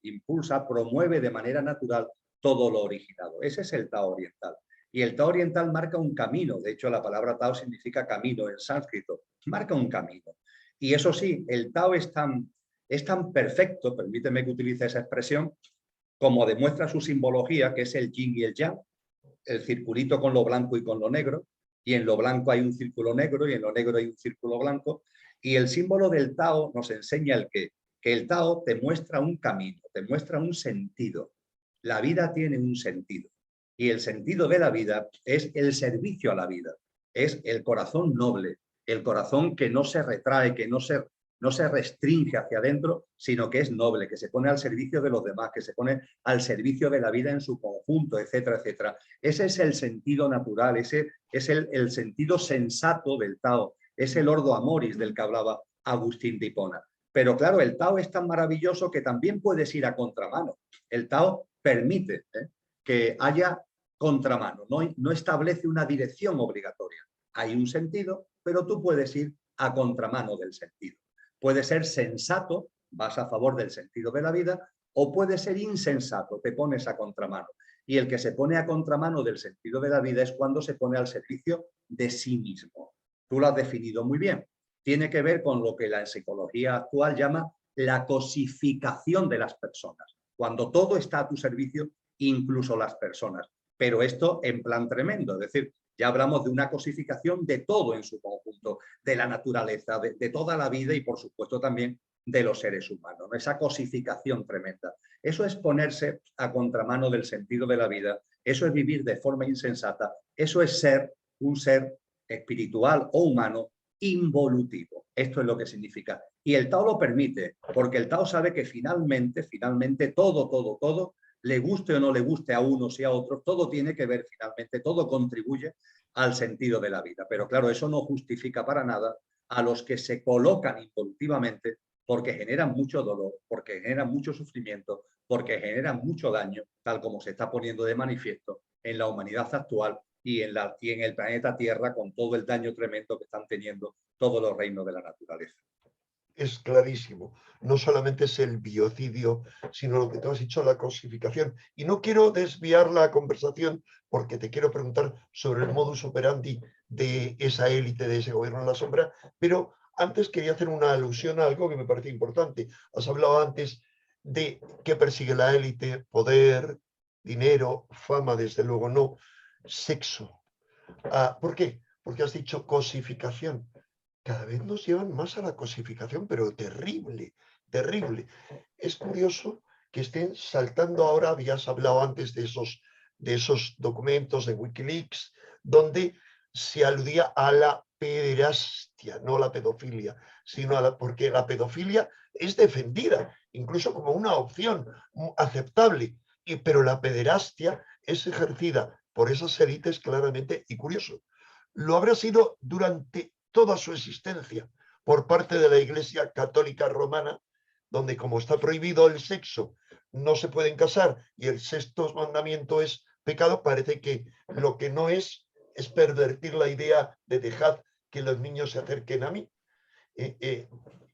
promueve de manera natural todo lo originado. Ese es el Tao oriental. Y el Tao oriental marca un camino. De hecho, la palabra Tao significa camino en sánscrito. Marca un camino. Y eso sí, el Tao es tan perfecto, permíteme que utilice esa expresión, como demuestra su simbología, que es el yin y el yang, el circulito con lo blanco y con lo negro, y en lo blanco hay un círculo negro y en lo negro hay un círculo blanco. Y el símbolo del Tao nos enseña que el Tao te muestra un camino, te muestra un sentido. La vida tiene un sentido. Y el sentido de la vida es el servicio a la vida, es el corazón noble, el corazón que no se retrae, que no se restringe hacia adentro, sino que es noble, que se pone al servicio de los demás, que se pone al servicio de la vida en su conjunto, etcétera, etcétera. Ese es el sentido natural, ese es el sentido sensato del Tao, es el ordo amoris del que hablaba Agustín de Hipona. Pero claro, el Tao es tan maravilloso que también puedes ir a contramano. El Tao permite que haya contramano, no establece una dirección obligatoria. Hay un sentido, pero tú puedes ir a contramano del sentido. Puede ser sensato, vas a favor del sentido de la vida, o puede ser insensato, te pones a contramano. Y el que se pone a contramano del sentido de la vida es cuando se pone al servicio de sí mismo. Tú lo has definido muy bien. Tiene que ver con lo que la psicología actual llama la cosificación de las personas. Cuando todo está a tu servicio, incluso las personas. Pero esto en plan tremendo, es decir, ya hablamos de una cosificación de todo en su conjunto, de la naturaleza, de toda la vida y por supuesto también de los seres humanos, ¿no? Esa cosificación tremenda. Eso es ponerse a contramano del sentido de la vida, eso es vivir de forma insensata, eso es ser un ser espiritual o humano involutivo. Esto es lo que significa. Y el Tao lo permite, porque el Tao sabe que finalmente todo, le guste o no le guste a unos y a otros, todo tiene que ver finalmente, todo contribuye al sentido de la vida. Pero claro, eso no justifica para nada a los que se colocan involutivamente porque generan mucho dolor, porque generan mucho sufrimiento, porque generan mucho daño, tal como se está poniendo de manifiesto en la humanidad actual y en el planeta Tierra, con todo el daño tremendo que están teniendo todos los reinos de la naturaleza. Es clarísimo. No solamente es el biocidio, sino lo que tú has dicho, la cosificación. Y no quiero desviar la conversación porque te quiero preguntar sobre el modus operandi de esa élite, de ese gobierno en la sombra, pero antes quería hacer una alusión a algo que me parece importante. Has hablado antes de qué persigue la élite: poder, dinero, fama, desde luego no, sexo. ¿Por qué? Porque has dicho cosificación. Cada vez nos llevan más a la cosificación, pero terrible, terrible. Es curioso que estén saltando ahora, habías hablado antes de esos documentos de Wikileaks, donde se aludía a la pederastia, no a la pedofilia, sino porque la pedofilia es defendida, incluso como una opción aceptable, pero la pederastia es ejercida por esas élites claramente, y curioso, lo habrá sido durante toda su existencia por parte de la Iglesia Católica Romana, donde como está prohibido el sexo, no se pueden casar y el sexto mandamiento es pecado. Parece que lo que no es pervertir la idea de dejad que los niños se acerquen a mí.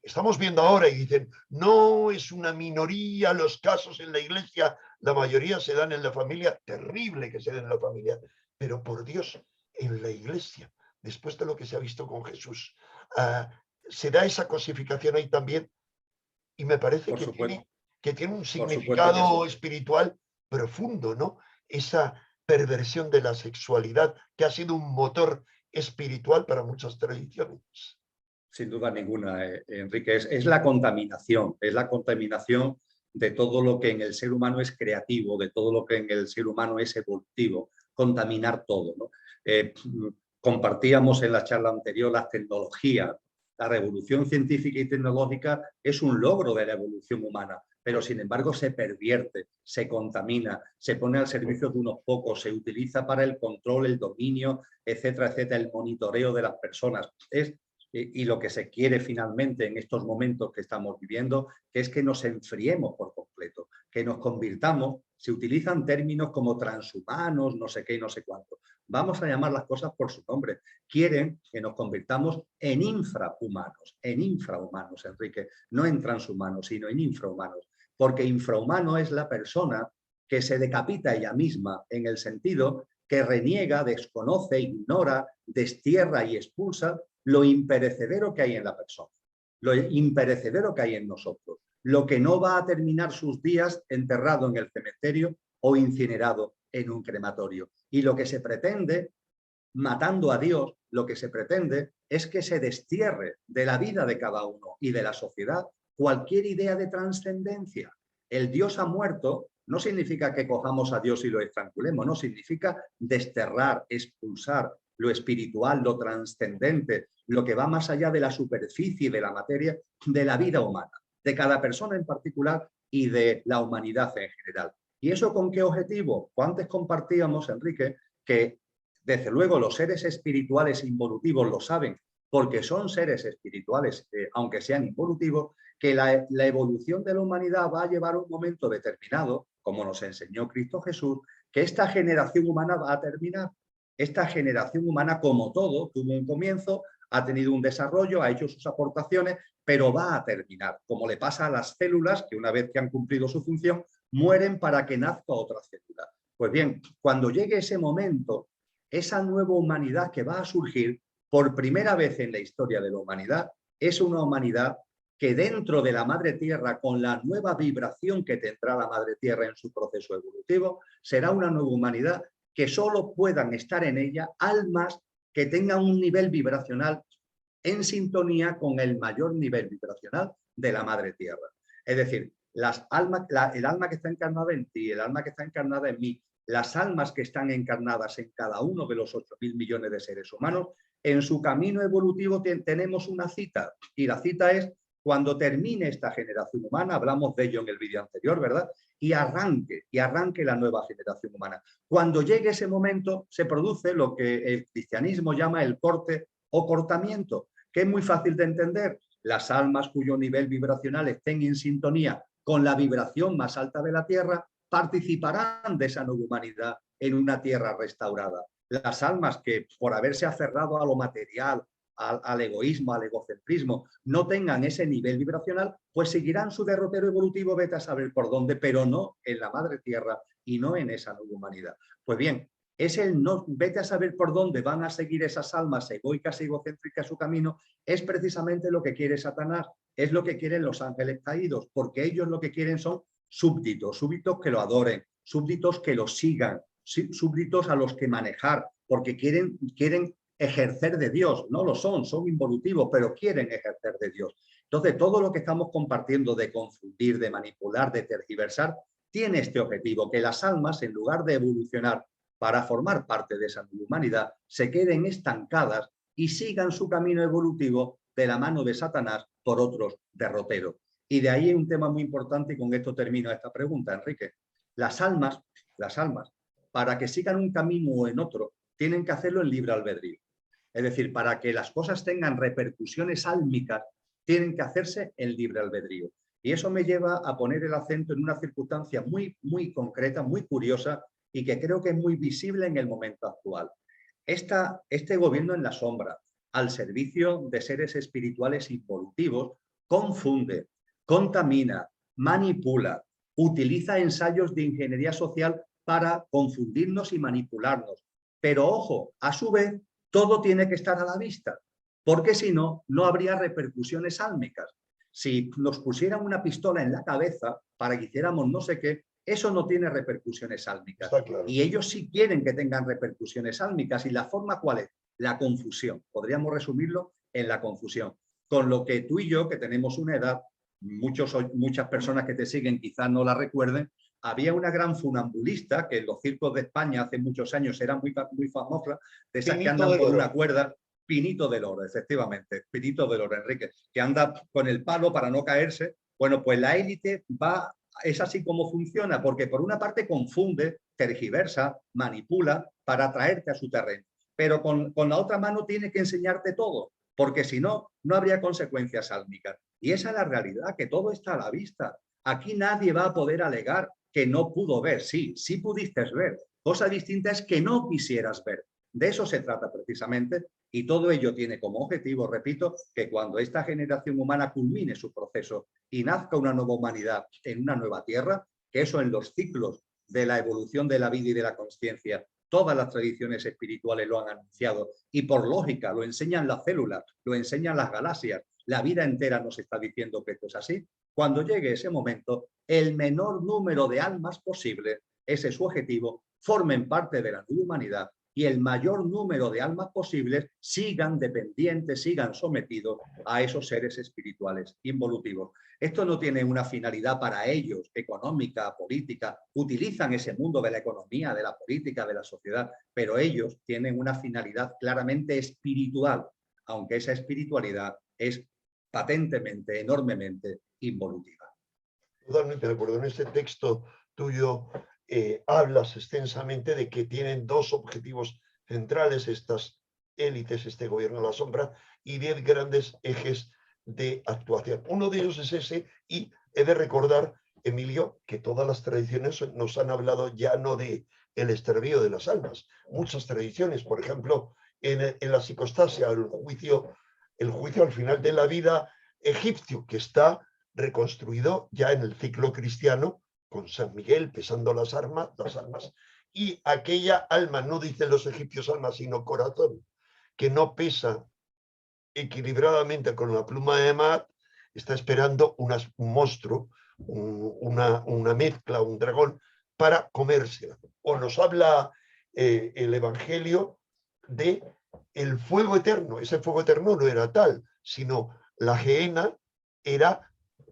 Estamos viendo ahora y dicen, no, es una minoría los casos en la Iglesia, la mayoría se dan en la familia. Terrible que se den en la familia, pero por Dios, en la Iglesia, después de lo que se ha visto con Jesús, se da esa cosificación ahí también, y me parece Por supuesto, que tiene un por supuesto que sí. significado espiritual profundo, ¿no? Esa perversión de la sexualidad, que ha sido un motor espiritual para muchas tradiciones. Sin duda ninguna, Enrique, es la contaminación de todo lo que en el ser humano es creativo, de todo lo que en el ser humano es evolutivo, contaminar todo, ¿no? Compartíamos en la charla anterior las tecnologías. La revolución científica y tecnológica es un logro de la evolución humana, pero sin embargo se pervierte, se contamina, se pone al servicio de unos pocos, se utiliza para el control, el dominio, etcétera, etcétera, el monitoreo de las personas. Y lo que se quiere finalmente en estos momentos que estamos viviendo, que es que nos enfriemos por completo, que nos convirtamos, se utilizan términos como transhumanos, no sé qué y no sé cuánto. Vamos a llamar las cosas por su nombre. Quieren que nos convirtamos en infrahumanos, Enrique, no en transhumanos, sino en infrahumanos, porque infrahumano es la persona que se decapita ella misma en el sentido que reniega, desconoce, ignora, destierra y expulsa lo imperecedero que hay en la persona, lo imperecedero que hay en nosotros, lo que no va a terminar sus días enterrado en el cementerio o incinerado en un crematorio. Y lo que se pretende, matando a Dios, lo que se pretende es que se destierre de la vida de cada uno y de la sociedad cualquier idea de trascendencia. El Dios ha muerto no significa que cojamos a Dios y lo estrangulemos, no, significa desterrar, expulsar lo espiritual, lo trascendente, lo que va más allá de la superficie de la materia, de la vida humana, de cada persona en particular y de la humanidad en general. ¿Y eso con qué objetivo? Pues antes compartíamos, Enrique, que desde luego los seres espirituales involutivos lo saben, porque son seres espirituales, aunque sean involutivos, que la evolución de la humanidad va a llevar un momento determinado, como nos enseñó Cristo Jesús, que esta generación humana va a terminar. Esta generación humana, como todo, tuvo un comienzo, ha tenido un desarrollo, ha hecho sus aportaciones, pero va a terminar, como le pasa a las células, que una vez que han cumplido su función, mueren para que nazca otra célula. Pues bien, cuando llegue ese momento, esa nueva humanidad que va a surgir por primera vez en la historia de la humanidad, es una humanidad que dentro de la Madre Tierra, con la nueva vibración que tendrá la Madre Tierra en su proceso evolutivo, será una nueva humanidad que solo puedan estar en ella almas que tengan un nivel vibracional en sintonía con el mayor nivel vibracional de la Madre Tierra. Es decir, las almas, el alma que está encarnada en ti, el alma que está encarnada en mí, las almas que están encarnadas en cada uno de los 8.000 millones de seres humanos, en su camino evolutivo tenemos una cita, y la cita es cuando termine esta generación humana, hablamos de ello en el vídeo anterior, ¿verdad? Y arranque la nueva generación humana. Cuando llegue ese momento, se produce lo que el cristianismo llama el corte o cortamiento, que es muy fácil de entender. Las almas cuyo nivel vibracional estén en sintonía con la vibración más alta de la Tierra participarán de esa nueva humanidad en una Tierra restaurada. Las almas que, por haberse aferrado a lo material, al egoísmo, al egocentrismo, no tengan ese nivel vibracional, pues seguirán su derrotero evolutivo, vete a saber por dónde, pero no en la Madre Tierra y no en esa nueva humanidad. Pues bien, es el no, vete a saber por dónde van a seguir esas almas egoicas y egocéntricas su camino, es precisamente lo que quiere Satanás, es lo que quieren los ángeles caídos, porque ellos lo que quieren son súbditos, súbditos que lo adoren, súbditos que lo sigan, súbditos a los que manejar, porque quieren ejercer de Dios. No lo son involutivos, pero quieren ejercer de Dios. Entonces, todo lo que estamos compartiendo de confundir, de manipular, de tergiversar, tiene este objetivo, que las almas, en lugar de evolucionar para formar parte de esa nueva humanidad, se queden estancadas y sigan su camino evolutivo de la mano de Satanás por otros derroteros. Y de ahí un tema muy importante, y con esto termino esta pregunta, Enrique. Las almas, para que sigan un camino o en otro, tienen que hacerlo en libre albedrío. Es decir, para que las cosas tengan repercusiones álmicas, tienen que hacerse en libre albedrío. Y eso me lleva a poner el acento en una circunstancia muy, muy concreta, muy curiosa, y que creo que es muy visible en el momento actual. Este gobierno en la sombra, al servicio de seres espirituales involutivos, confunde, contamina, manipula, utiliza ensayos de ingeniería social para confundirnos y manipularnos. Pero ojo, a su vez, todo tiene que estar a la vista. porque si no, no habría repercusiones álmicas. Si nos pusieran una pistola en la cabeza para que hiciéramos no sé qué, eso no tiene repercusiones álmicas. Está claro. Y ellos sí quieren que tengan repercusiones álmicas. ¿Y la forma cuál es? La confusión. Podríamos resumirlo en la confusión. Con lo que tú y yo, que tenemos una edad, muchas personas que te siguen quizás no la recuerden, había una gran funambulista que en los circos de España hace muchos años era muy famosa, de esas que andan por una cuerda. Pinito del Oro, efectivamente, Pinito del Oro, Enrique, que anda con el palo para no caerse. Bueno, pues la élite es así como funciona, porque por una parte confunde, tergiversa, manipula para atraerte a su terreno, pero con la otra mano tiene que enseñarte todo, porque si no, no habría consecuencias álmicas. Y esa es la realidad, que todo está a la vista. Aquí nadie va a poder alegar que no pudo ver. Sí, sí pudiste ver. Cosa distinta es que no quisieras ver. De eso se trata precisamente, y todo ello tiene como objetivo, repito, que cuando esta generación humana culmine su proceso y nazca una nueva humanidad en una nueva tierra, que eso en los ciclos de la evolución de la vida y de la consciencia, todas las tradiciones espirituales lo han anunciado y por lógica lo enseñan las células, lo enseñan las galaxias, la vida entera nos está diciendo que esto es así. Cuando llegue ese momento, el menor número de almas posible, ese es su objetivo, formen parte de la nueva humanidad y el mayor número de almas posibles sigan dependientes, sigan sometidos a esos seres espirituales involutivos. Esto no tiene una finalidad para ellos, económica, política, utilizan ese mundo de la economía, de la política, de la sociedad, pero ellos tienen una finalidad claramente espiritual, aunque esa espiritualidad es patentemente, enormemente involutiva. Totalmente de acuerdo. En este texto tuyo hablas extensamente de que tienen dos objetivos centrales estas élites, este gobierno de la sombra, y 10 grandes ejes de actuación. Uno de ellos es ese, y he de recordar, Emilio, que todas las tradiciones nos han hablado ya no de el extravío de las almas. Muchas tradiciones, por ejemplo, en la psicostasia, el juicio al final de la vida egipcio, que está reconstruido ya en el ciclo cristiano, con San Miguel pesando las armas, y aquella alma, no dicen los egipcios alma, sino corazón, que no pesa equilibradamente con la pluma de Maat, está esperando un monstruo, una mezcla, un dragón, para comérsela. O nos habla el Evangelio de el fuego eterno. Ese fuego eterno no era tal, sino la gehenna era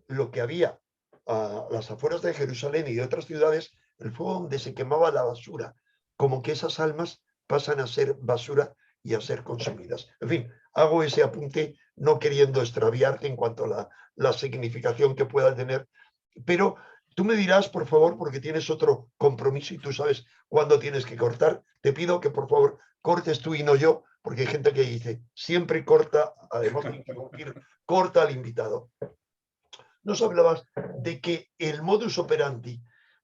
lo que había a las afueras de Jerusalén y de otras ciudades, el fuego donde se quemaba la basura, como que esas almas pasan a ser basura y a ser consumidas. En fin, hago ese apunte no queriendo extraviarte en cuanto a la significación que pueda tener, pero tú me dirás, por favor, porque tienes otro compromiso y tú sabes cuándo tienes que cortar, te pido que por favor cortes tú y no yo, porque hay gente que dice, siempre corta, además de interrumpir, corta al invitado. Nos hablabas de que el modus operandi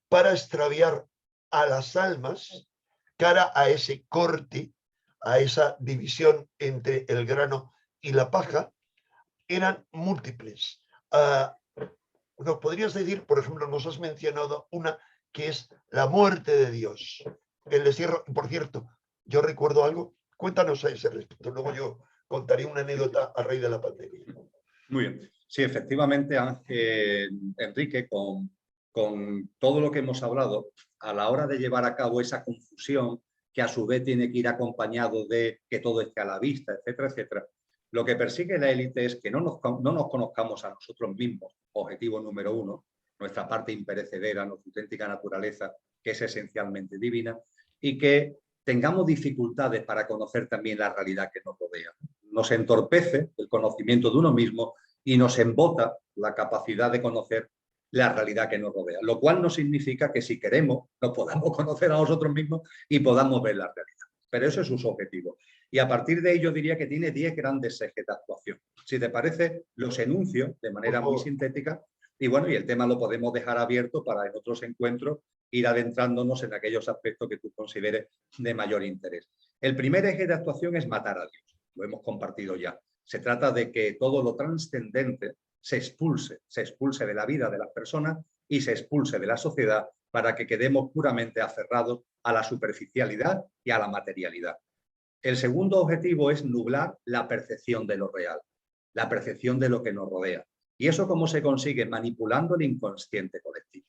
para extraviar a las almas, cara a ese corte, a esa división entre el grano y la paja, eran múltiples. ¿Nos podrías decir, por ejemplo, nos has mencionado una que es la muerte de Dios? El destierro, por cierto, yo recuerdo algo, cuéntanos a ese respecto, luego yo contaré una anécdota a raíz de la pandemia. Muy bien. Sí, efectivamente, Enrique, con todo lo que hemos hablado, a la hora de llevar a cabo esa confusión, que a su vez tiene que ir acompañado de que todo esté a la vista, etcétera, etcétera, lo que persigue la élite es que no nos conozcamos a nosotros mismos, objetivo número uno, nuestra parte imperecedera, nuestra auténtica naturaleza, que es esencialmente divina, y que tengamos dificultades para conocer también la realidad que nos rodea. Nos entorpece el conocimiento de uno mismo y nos embota la capacidad de conocer la realidad que nos rodea, lo cual no significa que si queremos nos podamos conocer a nosotros mismos y podamos ver la realidad, pero eso es su objetivo. Y a partir de ello diría que tiene 10 grandes ejes de actuación. Si te parece, los enuncio de manera muy sintética y bueno, y el tema lo podemos dejar abierto para en otros encuentros ir adentrándonos en aquellos aspectos que tú consideres de mayor interés. El primer eje de actuación es matar a Dios. Lo hemos compartido ya. Se trata de que todo lo trascendente se expulse de la vida de las personas y se expulse de la sociedad para que quedemos puramente aferrados a la superficialidad y a la materialidad. El segundo objetivo es nublar la percepción de lo real, la percepción de lo que nos rodea. ¿Y eso cómo se consigue? Manipulando el inconsciente colectivo.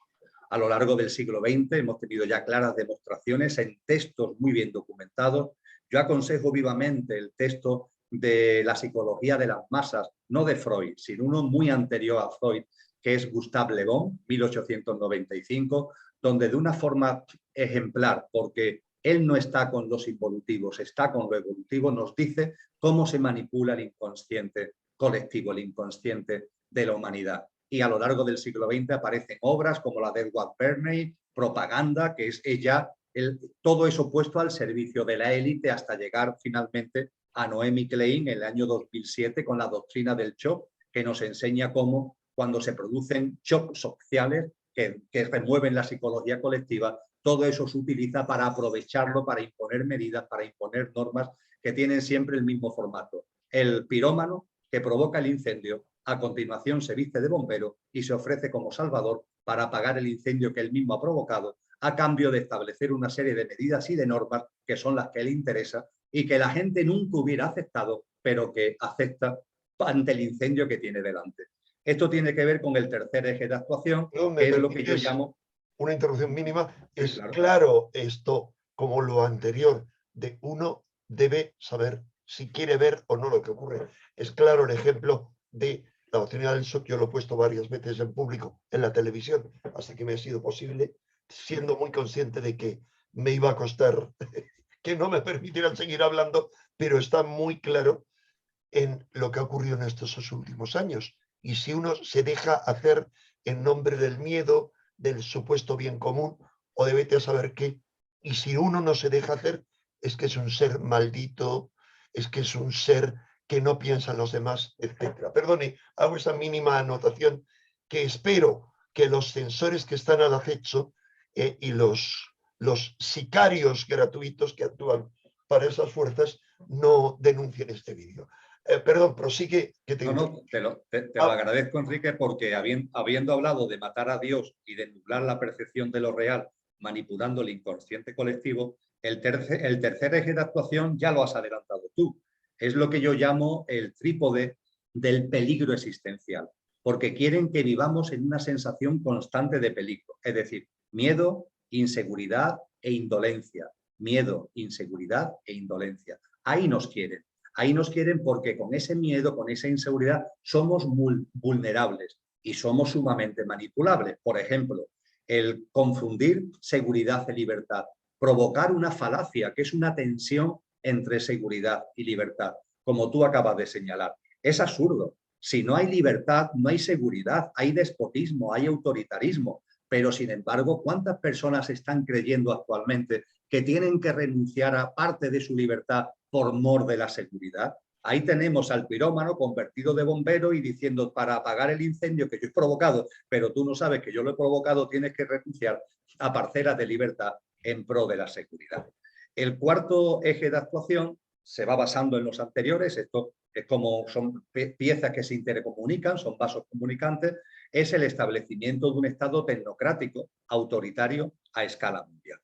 A lo largo del siglo XX hemos tenido ya claras demostraciones en textos muy bien documentados. Yo aconsejo vivamente el texto de La psicología de las masas, no de Freud, sino uno muy anterior a Freud, que es Gustave Le Bon, 1895, donde de una forma ejemplar, porque él no está con los involutivos, está con lo evolutivo, nos dice cómo se manipula el inconsciente colectivo, el inconsciente de la humanidad. Y a lo largo del siglo XX aparecen obras como la de Edward Bernay, Propaganda, que es ella, todo eso puesto al servicio de la élite hasta llegar finalmente a Noemi Klein en el año 2007 con la doctrina del shock, que nos enseña cómo cuando se producen shocks sociales que remueven la psicología colectiva, todo eso se utiliza para aprovecharlo, para imponer medidas, para imponer normas que tienen siempre el mismo formato. El pirómano que provoca el incendio, a continuación se viste de bombero y se ofrece como salvador para apagar el incendio que él mismo ha provocado, a cambio de establecer una serie de medidas y de normas que son las que le interesa y que la gente nunca hubiera aceptado, pero que acepta ante el incendio que tiene delante. Esto tiene que ver con el tercer eje de actuación, ¿Me que es lo que yo permites llamo... una interrupción mínima? Sí, Es claro. claro esto, como lo anterior, de uno debe saber si quiere ver o no lo que ocurre. Es claro el ejemplo de la doctrina del shock. Yo lo he puesto varias veces en público en la televisión, hasta que me ha sido posible, siendo muy consciente de que me iba a costar que no me permitieran seguir hablando, pero está muy claro en lo que ha ocurrido en estos últimos años. Y si uno se deja hacer en nombre del miedo, del supuesto bien común, o de vete a saber qué, y si uno no se deja hacer, es que es un ser maldito, es que es un ser que no piensa en los demás, etc. Perdone, hago esa mínima anotación que espero que los censores que están al acecho y los sicarios gratuitos que actúan para esas fuerzas no denuncien este vídeo. Perdón, prosigue. Que te... No, te lo agradezco, Enrique, porque habiendo hablado de matar a Dios y de nublar la percepción de lo real, manipulando el inconsciente colectivo, el tercer eje de actuación ya lo has adelantado tú. Es lo que yo llamo el trípode del peligro existencial, porque quieren que vivamos en una sensación constante de peligro, es decir, miedo, inseguridad e indolencia. Miedo, inseguridad e indolencia. Ahí nos quieren. Ahí nos quieren porque con ese miedo, con esa inseguridad, somos muy vulnerables y somos sumamente manipulables. Por ejemplo, el confundir seguridad y libertad, provocar una falacia, que es una tensión entre seguridad y libertad, como tú acabas de señalar. Es absurdo. Si no hay libertad, no hay seguridad, hay despotismo, hay autoritarismo. Pero, sin embargo, ¿cuántas personas están creyendo actualmente que tienen que renunciar a parte de su libertad por mor de la seguridad? Ahí tenemos al pirómano convertido de bombero y diciendo, para apagar el incendio que yo he provocado, pero tú no sabes que yo lo he provocado, tienes que renunciar a parcelas de libertad en pro de la seguridad. El cuarto eje de actuación se va basando en los anteriores. Esto es como son piezas que se intercomunican, son vasos comunicantes. Es el establecimiento de un Estado tecnocrático, autoritario a escala mundial,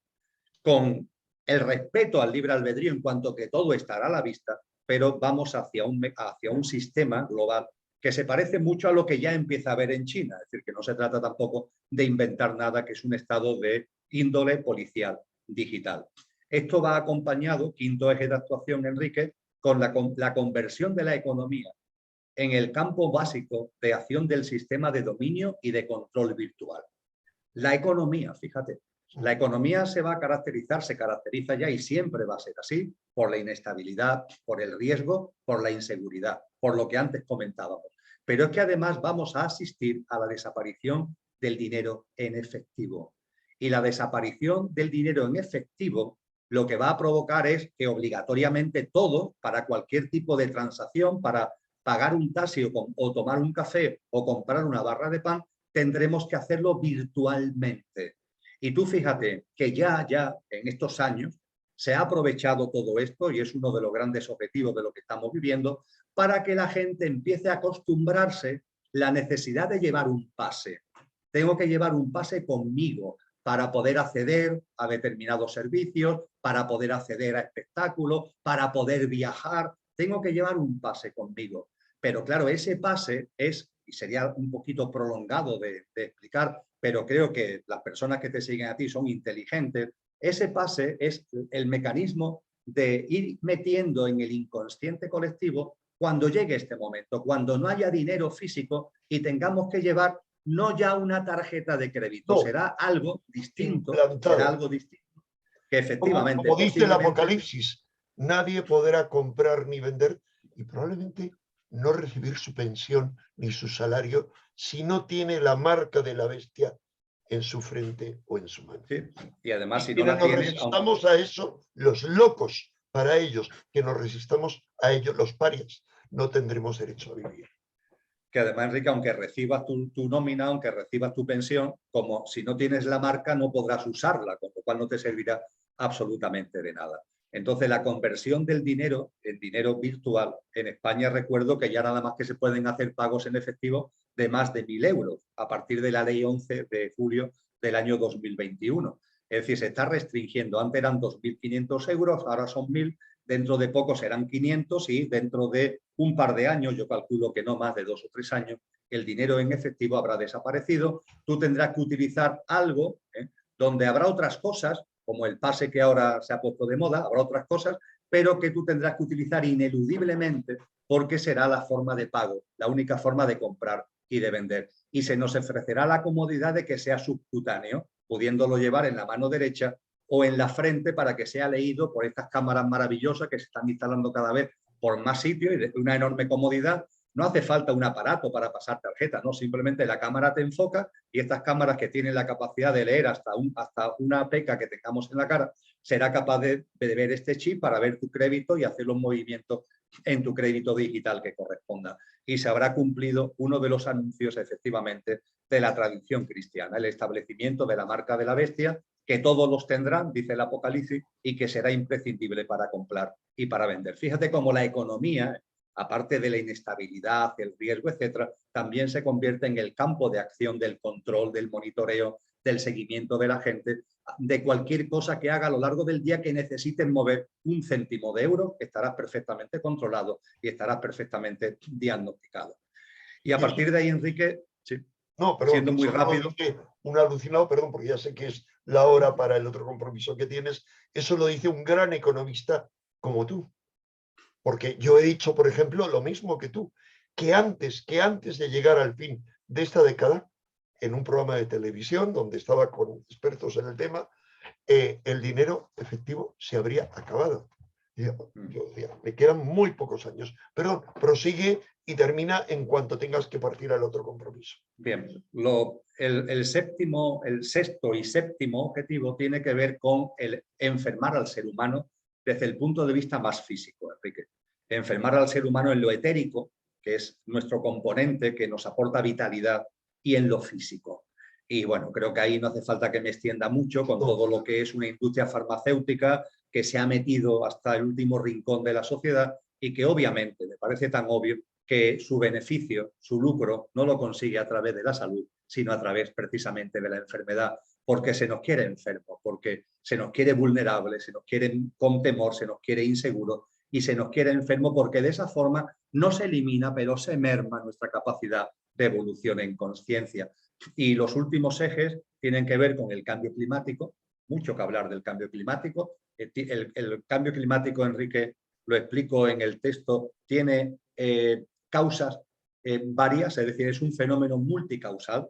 con el respeto al libre albedrío en cuanto que todo estará a la vista, pero vamos hacia un sistema global que se parece mucho a lo que ya empieza a haber en China. Es decir, que no se trata tampoco de inventar nada, que es un estado de índole policial digital. Esto va acompañado, quinto eje de actuación, Enrique, con la conversión de la economía en el campo básico de acción del sistema de dominio y de control virtual. La economía, fíjate, la economía se va a caracterizar, se caracteriza ya y siempre va a ser así, por la inestabilidad, por el riesgo, por la inseguridad, por lo que antes comentábamos. Pero es que además vamos a asistir a la desaparición del dinero en efectivo. Y la desaparición del dinero en efectivo lo que va a provocar es que obligatoriamente todo, para cualquier tipo de transacción, para pagar un taxi o tomar un café o comprar una barra de pan, tendremos que hacerlo virtualmente. Y tú fíjate que ya en estos años se ha aprovechado todo esto, y es uno de los grandes objetivos de lo que estamos viviendo, para que la gente empiece a acostumbrarse la necesidad de llevar un pase. Tengo que llevar un pase conmigo para poder acceder a determinados servicios, para poder acceder a espectáculos, para poder viajar. Tengo que llevar un pase conmigo. Pero claro, ese pase es, y sería un poquito prolongado de explicar, pero creo que las personas que te siguen a ti son inteligentes. Ese pase es el mecanismo de ir metiendo en el inconsciente colectivo cuando llegue este momento, cuando no haya dinero físico y tengamos que llevar no ya una tarjeta de crédito, No, será algo distinto, implantado. que Como, efectivamente, como dice el posiblemente, Apocalipsis, nadie podrá comprar ni vender y probablemente no recibir su pensión ni su salario si no tiene la marca de la bestia en su frente o en su mano. sí. Y además, Y si no quienes la nos tienes, resistamos a eso, los locos para ellos, que nos resistamos a ellos, los parias, no tendremos derecho a vivir. que además, Enrique, aunque recibas tu nómina, aunque recibas tu pensión, como si no tienes la marca no podrás usarla, con lo cual no te servirá absolutamente de nada. Entonces, la conversión del dinero en dinero virtual, en España recuerdo que ya nada más que se pueden hacer pagos en efectivo de más de 1.000 euros a partir de la ley 11 de julio del año 2021. Es decir, se está restringiendo. Antes eran 2.500 euros, ahora son 1.000, dentro de poco serán 500 y dentro de un par de años, yo calculo que no más de 2 o 3 años, el dinero en efectivo habrá desaparecido. Tú tendrás que utilizar algo donde habrá otras cosas, como el pase que ahora se ha puesto de moda, habrá otras cosas, pero que tú tendrás que utilizar ineludiblemente porque será la forma de pago, la única forma de comprar y de vender. Y se nos ofrecerá la comodidad de que sea subcutáneo, pudiéndolo llevar en la mano derecha o en la frente para que sea leído por estas cámaras maravillosas que se están instalando cada vez por más sitios y de una enorme comodidad. No hace falta un aparato para pasar tarjeta, ¿no? Simplemente la cámara te enfoca y estas cámaras que tienen la capacidad de leer hasta una peca que tengamos en la cara, será capaz de ver este chip para ver tu crédito y hacer los movimientos en tu crédito digital que corresponda. Y se habrá cumplido uno de los anuncios, efectivamente, de la tradición cristiana, el establecimiento de la marca de la bestia, que todos los tendrán, dice el Apocalipsis, y que será imprescindible para comprar y para vender. Fíjate cómo la economía, aparte de la inestabilidad, el riesgo, etcétera, también se convierte en el campo de acción del control, del monitoreo, del seguimiento de la gente, de cualquier cosa que haga a lo largo del día que necesiten mover un céntimo de euro, estarás perfectamente controlado y estarás perfectamente diagnosticado. Y a Y eso, partir de ahí, Enrique, sí, no, perdón, siendo que muy eso no lo rápido. dice un alucinado, perdón, porque ya sé que es la hora para el otro compromiso que tienes, eso lo dice un gran economista como tú. Porque yo he dicho, por ejemplo, lo mismo que tú, que antes de llegar al fin de esta década, en un programa de televisión donde estaba con expertos en el tema, el dinero efectivo se habría acabado. Yo decía, me quedan muy pocos años. Perdón, prosigue y termina en cuanto tengas que partir al otro compromiso. Bien, el sexto y séptimo objetivo tiene que ver con el enfermar al ser humano desde el punto de vista más físico, Enrique. Enfermar al ser humano en lo etérico, que es nuestro componente que nos aporta vitalidad, y en lo físico. Y bueno, creo que ahí no hace falta que me extienda mucho con todo lo que es una industria farmacéutica que se ha metido hasta el último rincón de la sociedad y que obviamente me parece tan obvio que su beneficio, su lucro, no lo consigue a través de la salud, sino a través precisamente de la enfermedad, porque se nos quiere enfermos, porque se nos quiere vulnerables, se nos quiere con temor, se nos quiere inseguro y se nos quiere enfermo porque de esa forma no se elimina, pero se merma nuestra capacidad de evolución en conciencia. Y los últimos ejes tienen que ver con el cambio climático, mucho que hablar del cambio climático. El cambio climático, Enrique, lo explico en el texto, tiene causas varias, es decir, es un fenómeno multicausal.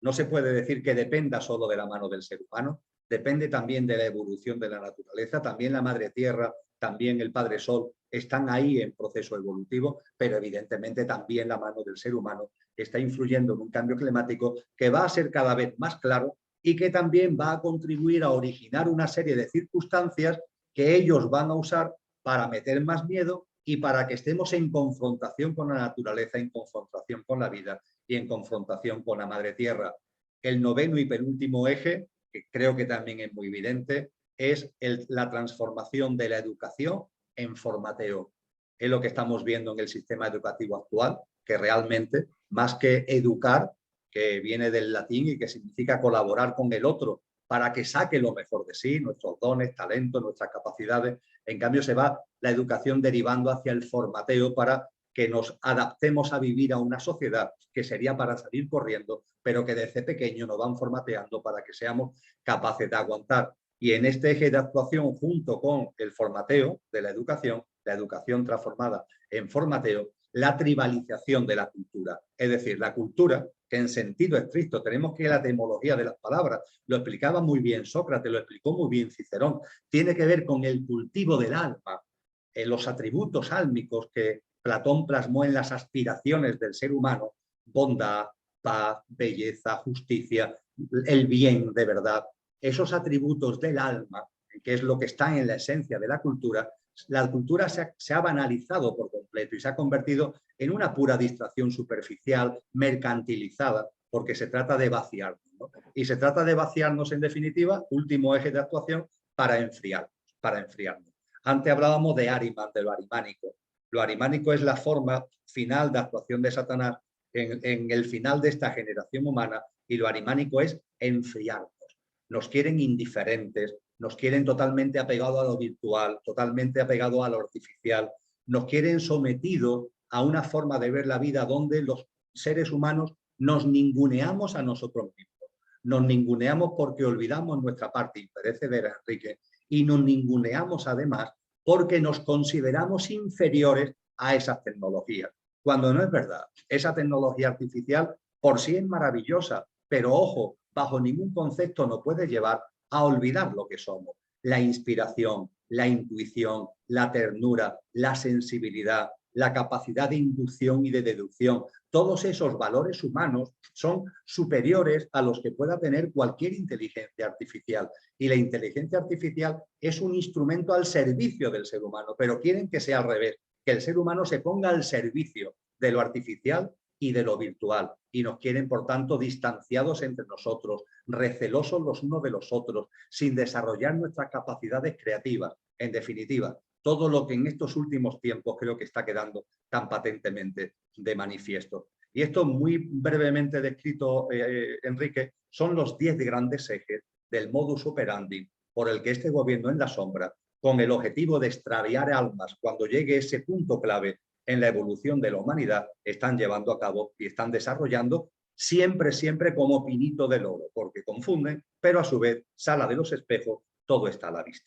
No se puede decir que dependa solo de la mano del ser humano, depende también de la evolución de la naturaleza, también la madre tierra, también el padre sol están ahí en proceso evolutivo, pero evidentemente también la mano del ser humano está influyendo en un cambio climático que va a ser cada vez más claro y que también va a contribuir a originar una serie de circunstancias que ellos van a usar para meter más miedo y para que estemos en confrontación con la naturaleza, en confrontación con la vida y en confrontación con la madre tierra. El noveno y penúltimo eje, que creo que también es muy evidente, es la transformación de la educación en formateo. Es lo que estamos viendo en el sistema educativo actual, que realmente, más que educar, que viene del latín y que significa colaborar con el otro para que saque lo mejor de sí, nuestros dones, talentos, nuestras capacidades. En cambio, se va la educación derivando hacia el formateo para que nos adaptemos a vivir a una sociedad que sería para salir corriendo, pero que desde pequeño nos van formateando para que seamos capaces de aguantar. Y en este eje de actuación, junto con el formateo de la educación transformada en formateo, la tribalización de la cultura. Es decir, la cultura, que en sentido estricto tenemos que ir a la etimología de las palabras, lo explicaba muy bien Sócrates, lo explicó muy bien Cicerón, tiene que ver con el cultivo del alma, los atributos álmicos que Platón plasmó en las aspiraciones del ser humano: bondad, paz, belleza, justicia, el bien de verdad. Esos atributos del alma, que es lo que está en la esencia de la cultura se ha banalizado por completo y se ha convertido en una pura distracción superficial, mercantilizada, porque se trata de vaciarnos, ¿no? Y se trata de vaciarnos, en definitiva, último eje de actuación, para enfriarnos. Antes hablábamos de Ariman, de lo arimánico. Lo arimánico es la forma final de actuación de Satanás en el final de esta generación humana, y lo arimánico es enfriarnos. Nos quieren indiferentes, nos quieren totalmente apegados a lo virtual, totalmente apegados a lo artificial, nos quieren sometidos a una forma de ver la vida donde los seres humanos nos ninguneamos a nosotros mismos. Nos ninguneamos porque olvidamos nuestra parte imperecedera, Enrique, y nos ninguneamos además porque nos consideramos inferiores a esas tecnologías, cuando no es verdad. Esa tecnología artificial por sí es maravillosa, pero ojo, bajo ningún concepto nos puede llevar a olvidar lo que somos: la inspiración, la intuición, la ternura, la sensibilidad, la capacidad de inducción y de deducción. Todos esos valores humanos son superiores a los que pueda tener cualquier inteligencia artificial. Y la inteligencia artificial es un instrumento al servicio del ser humano, pero quieren que sea al revés, que el ser humano se ponga al servicio de lo artificial y de lo virtual, y nos quieren, por tanto, distanciados entre nosotros, recelosos los unos de los otros, sin desarrollar nuestras capacidades creativas. En definitiva, todo lo que en estos últimos tiempos creo que está quedando tan patentemente de manifiesto. Y esto, muy brevemente descrito, Enrique, son los 10 grandes ejes del modus operandi por el que este gobierno en la sombra, con el objetivo de extraviar almas cuando llegue ese punto clave en la evolución de la humanidad, están llevando a cabo y están desarrollando, siempre como pinito del oro, porque confunden, pero a su vez, sala de los espejos, todo está a la vista.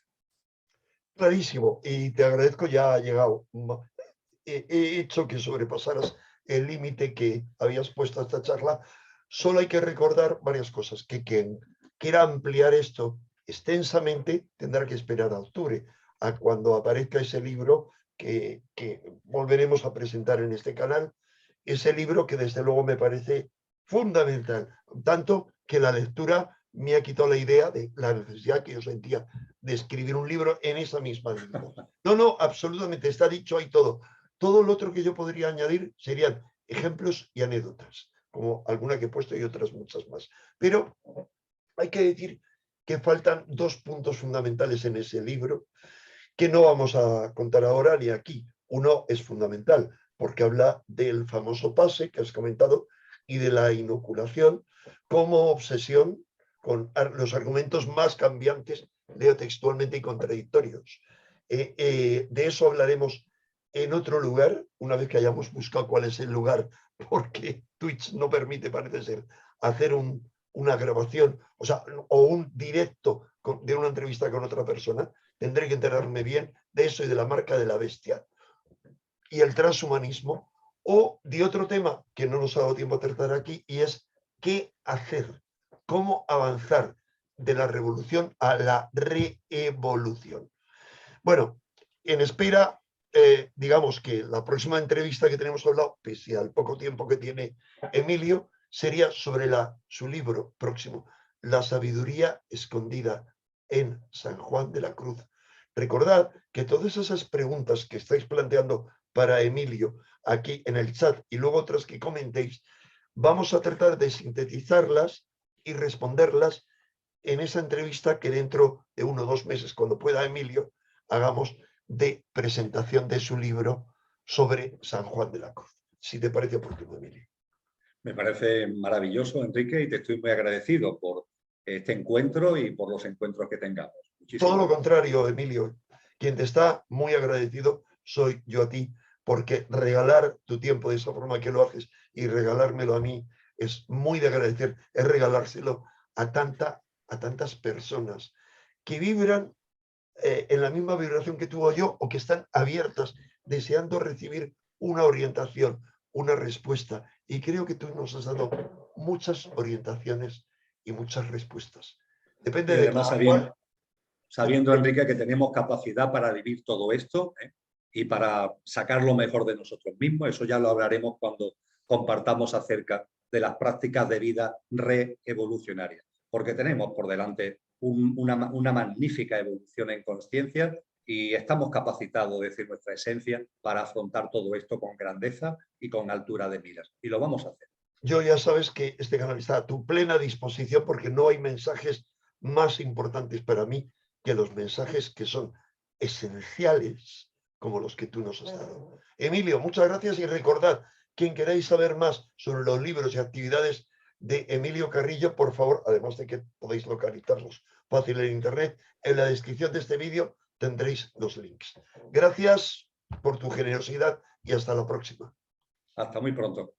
Clarísimo, y te agradezco, ya ha llegado. He hecho que sobrepasaras el límite que habías puesto a esta charla. Solo hay que recordar varias cosas: que quien quiera ampliar esto extensamente tendrá que esperar a octubre, a cuando aparezca ese libro que volveremos a presentar en este canal. Ese libro que desde luego me parece fundamental, tanto que la lectura me ha quitado la idea de la necesidad que yo sentía de escribir un libro en esa misma línea. No, absolutamente, está dicho ahí todo. Todo lo otro que yo podría añadir serían ejemplos y anécdotas, como alguna que he puesto y otras muchas más. Pero hay que decir que faltan 2 puntos fundamentales en ese libro que no vamos a contar ahora ni aquí. Uno es fundamental, porque habla del famoso pase que has comentado y de la inoculación como obsesión con los argumentos más cambiantes, leo textualmente, y contradictorios. De eso hablaremos en otro lugar, una vez que hayamos buscado cuál es el lugar, porque Twitch no permite, parece ser, hacer una grabación, o un directo de una entrevista con otra persona. Tendré que enterarme bien de eso y de la marca de la bestia y el transhumanismo, o de otro tema que no nos ha dado tiempo a tratar aquí, y es qué hacer, cómo avanzar de la revolución a la reevolución. Bueno, en espera, digamos que la próxima entrevista que tenemos hablado, pese al poco tiempo que tiene Emilio, sería sobre su libro próximo, La sabiduría escondida en San Juan de la Cruz. Recordad que todas esas preguntas que estáis planteando para Emilio aquí en el chat y luego otras que comentéis, vamos a tratar de sintetizarlas y responderlas en esa entrevista que dentro de 1 o 2 meses, cuando pueda Emilio, hagamos de presentación de su libro sobre San Juan de la Cruz. Si te parece oportuno, Emilio. Me parece maravilloso, Enrique, y te estoy muy agradecido por este encuentro y por los encuentros que tengamos. Todo lo contrario, Emilio. Quien te está muy agradecido soy yo a ti, porque regalar tu tiempo de esa forma que lo haces y regalármelo a mí es muy de agradecer, es regalárselo a tantas personas que vibran en la misma vibración que tuvo yo o que están abiertas, deseando recibir una orientación, una respuesta. Y creo que tú nos has dado muchas orientaciones y muchas respuestas. Y Depende de además cada cual. sabiendo, Enrique, que tenemos capacidad para vivir todo esto, y para sacar lo mejor de nosotros mismos. Eso ya lo hablaremos cuando compartamos acerca de las prácticas de vida reevolucionarias, porque tenemos por delante una magnífica evolución en conciencia y estamos capacitados, es decir, nuestra esencia, para afrontar todo esto con grandeza y con altura de miras. Y lo vamos a hacer. Yo ya sabes que este canal está a tu plena disposición porque no hay mensajes más importantes para mí que los mensajes que son esenciales como los que tú nos has dado. Emilio, muchas gracias y recordad, quien queráis saber más sobre los libros y actividades de Emilio Carrillo, por favor, además de que podéis localizarlos fácil en internet, en la descripción de este vídeo tendréis los links. Gracias por tu generosidad y hasta la próxima. Hasta muy pronto.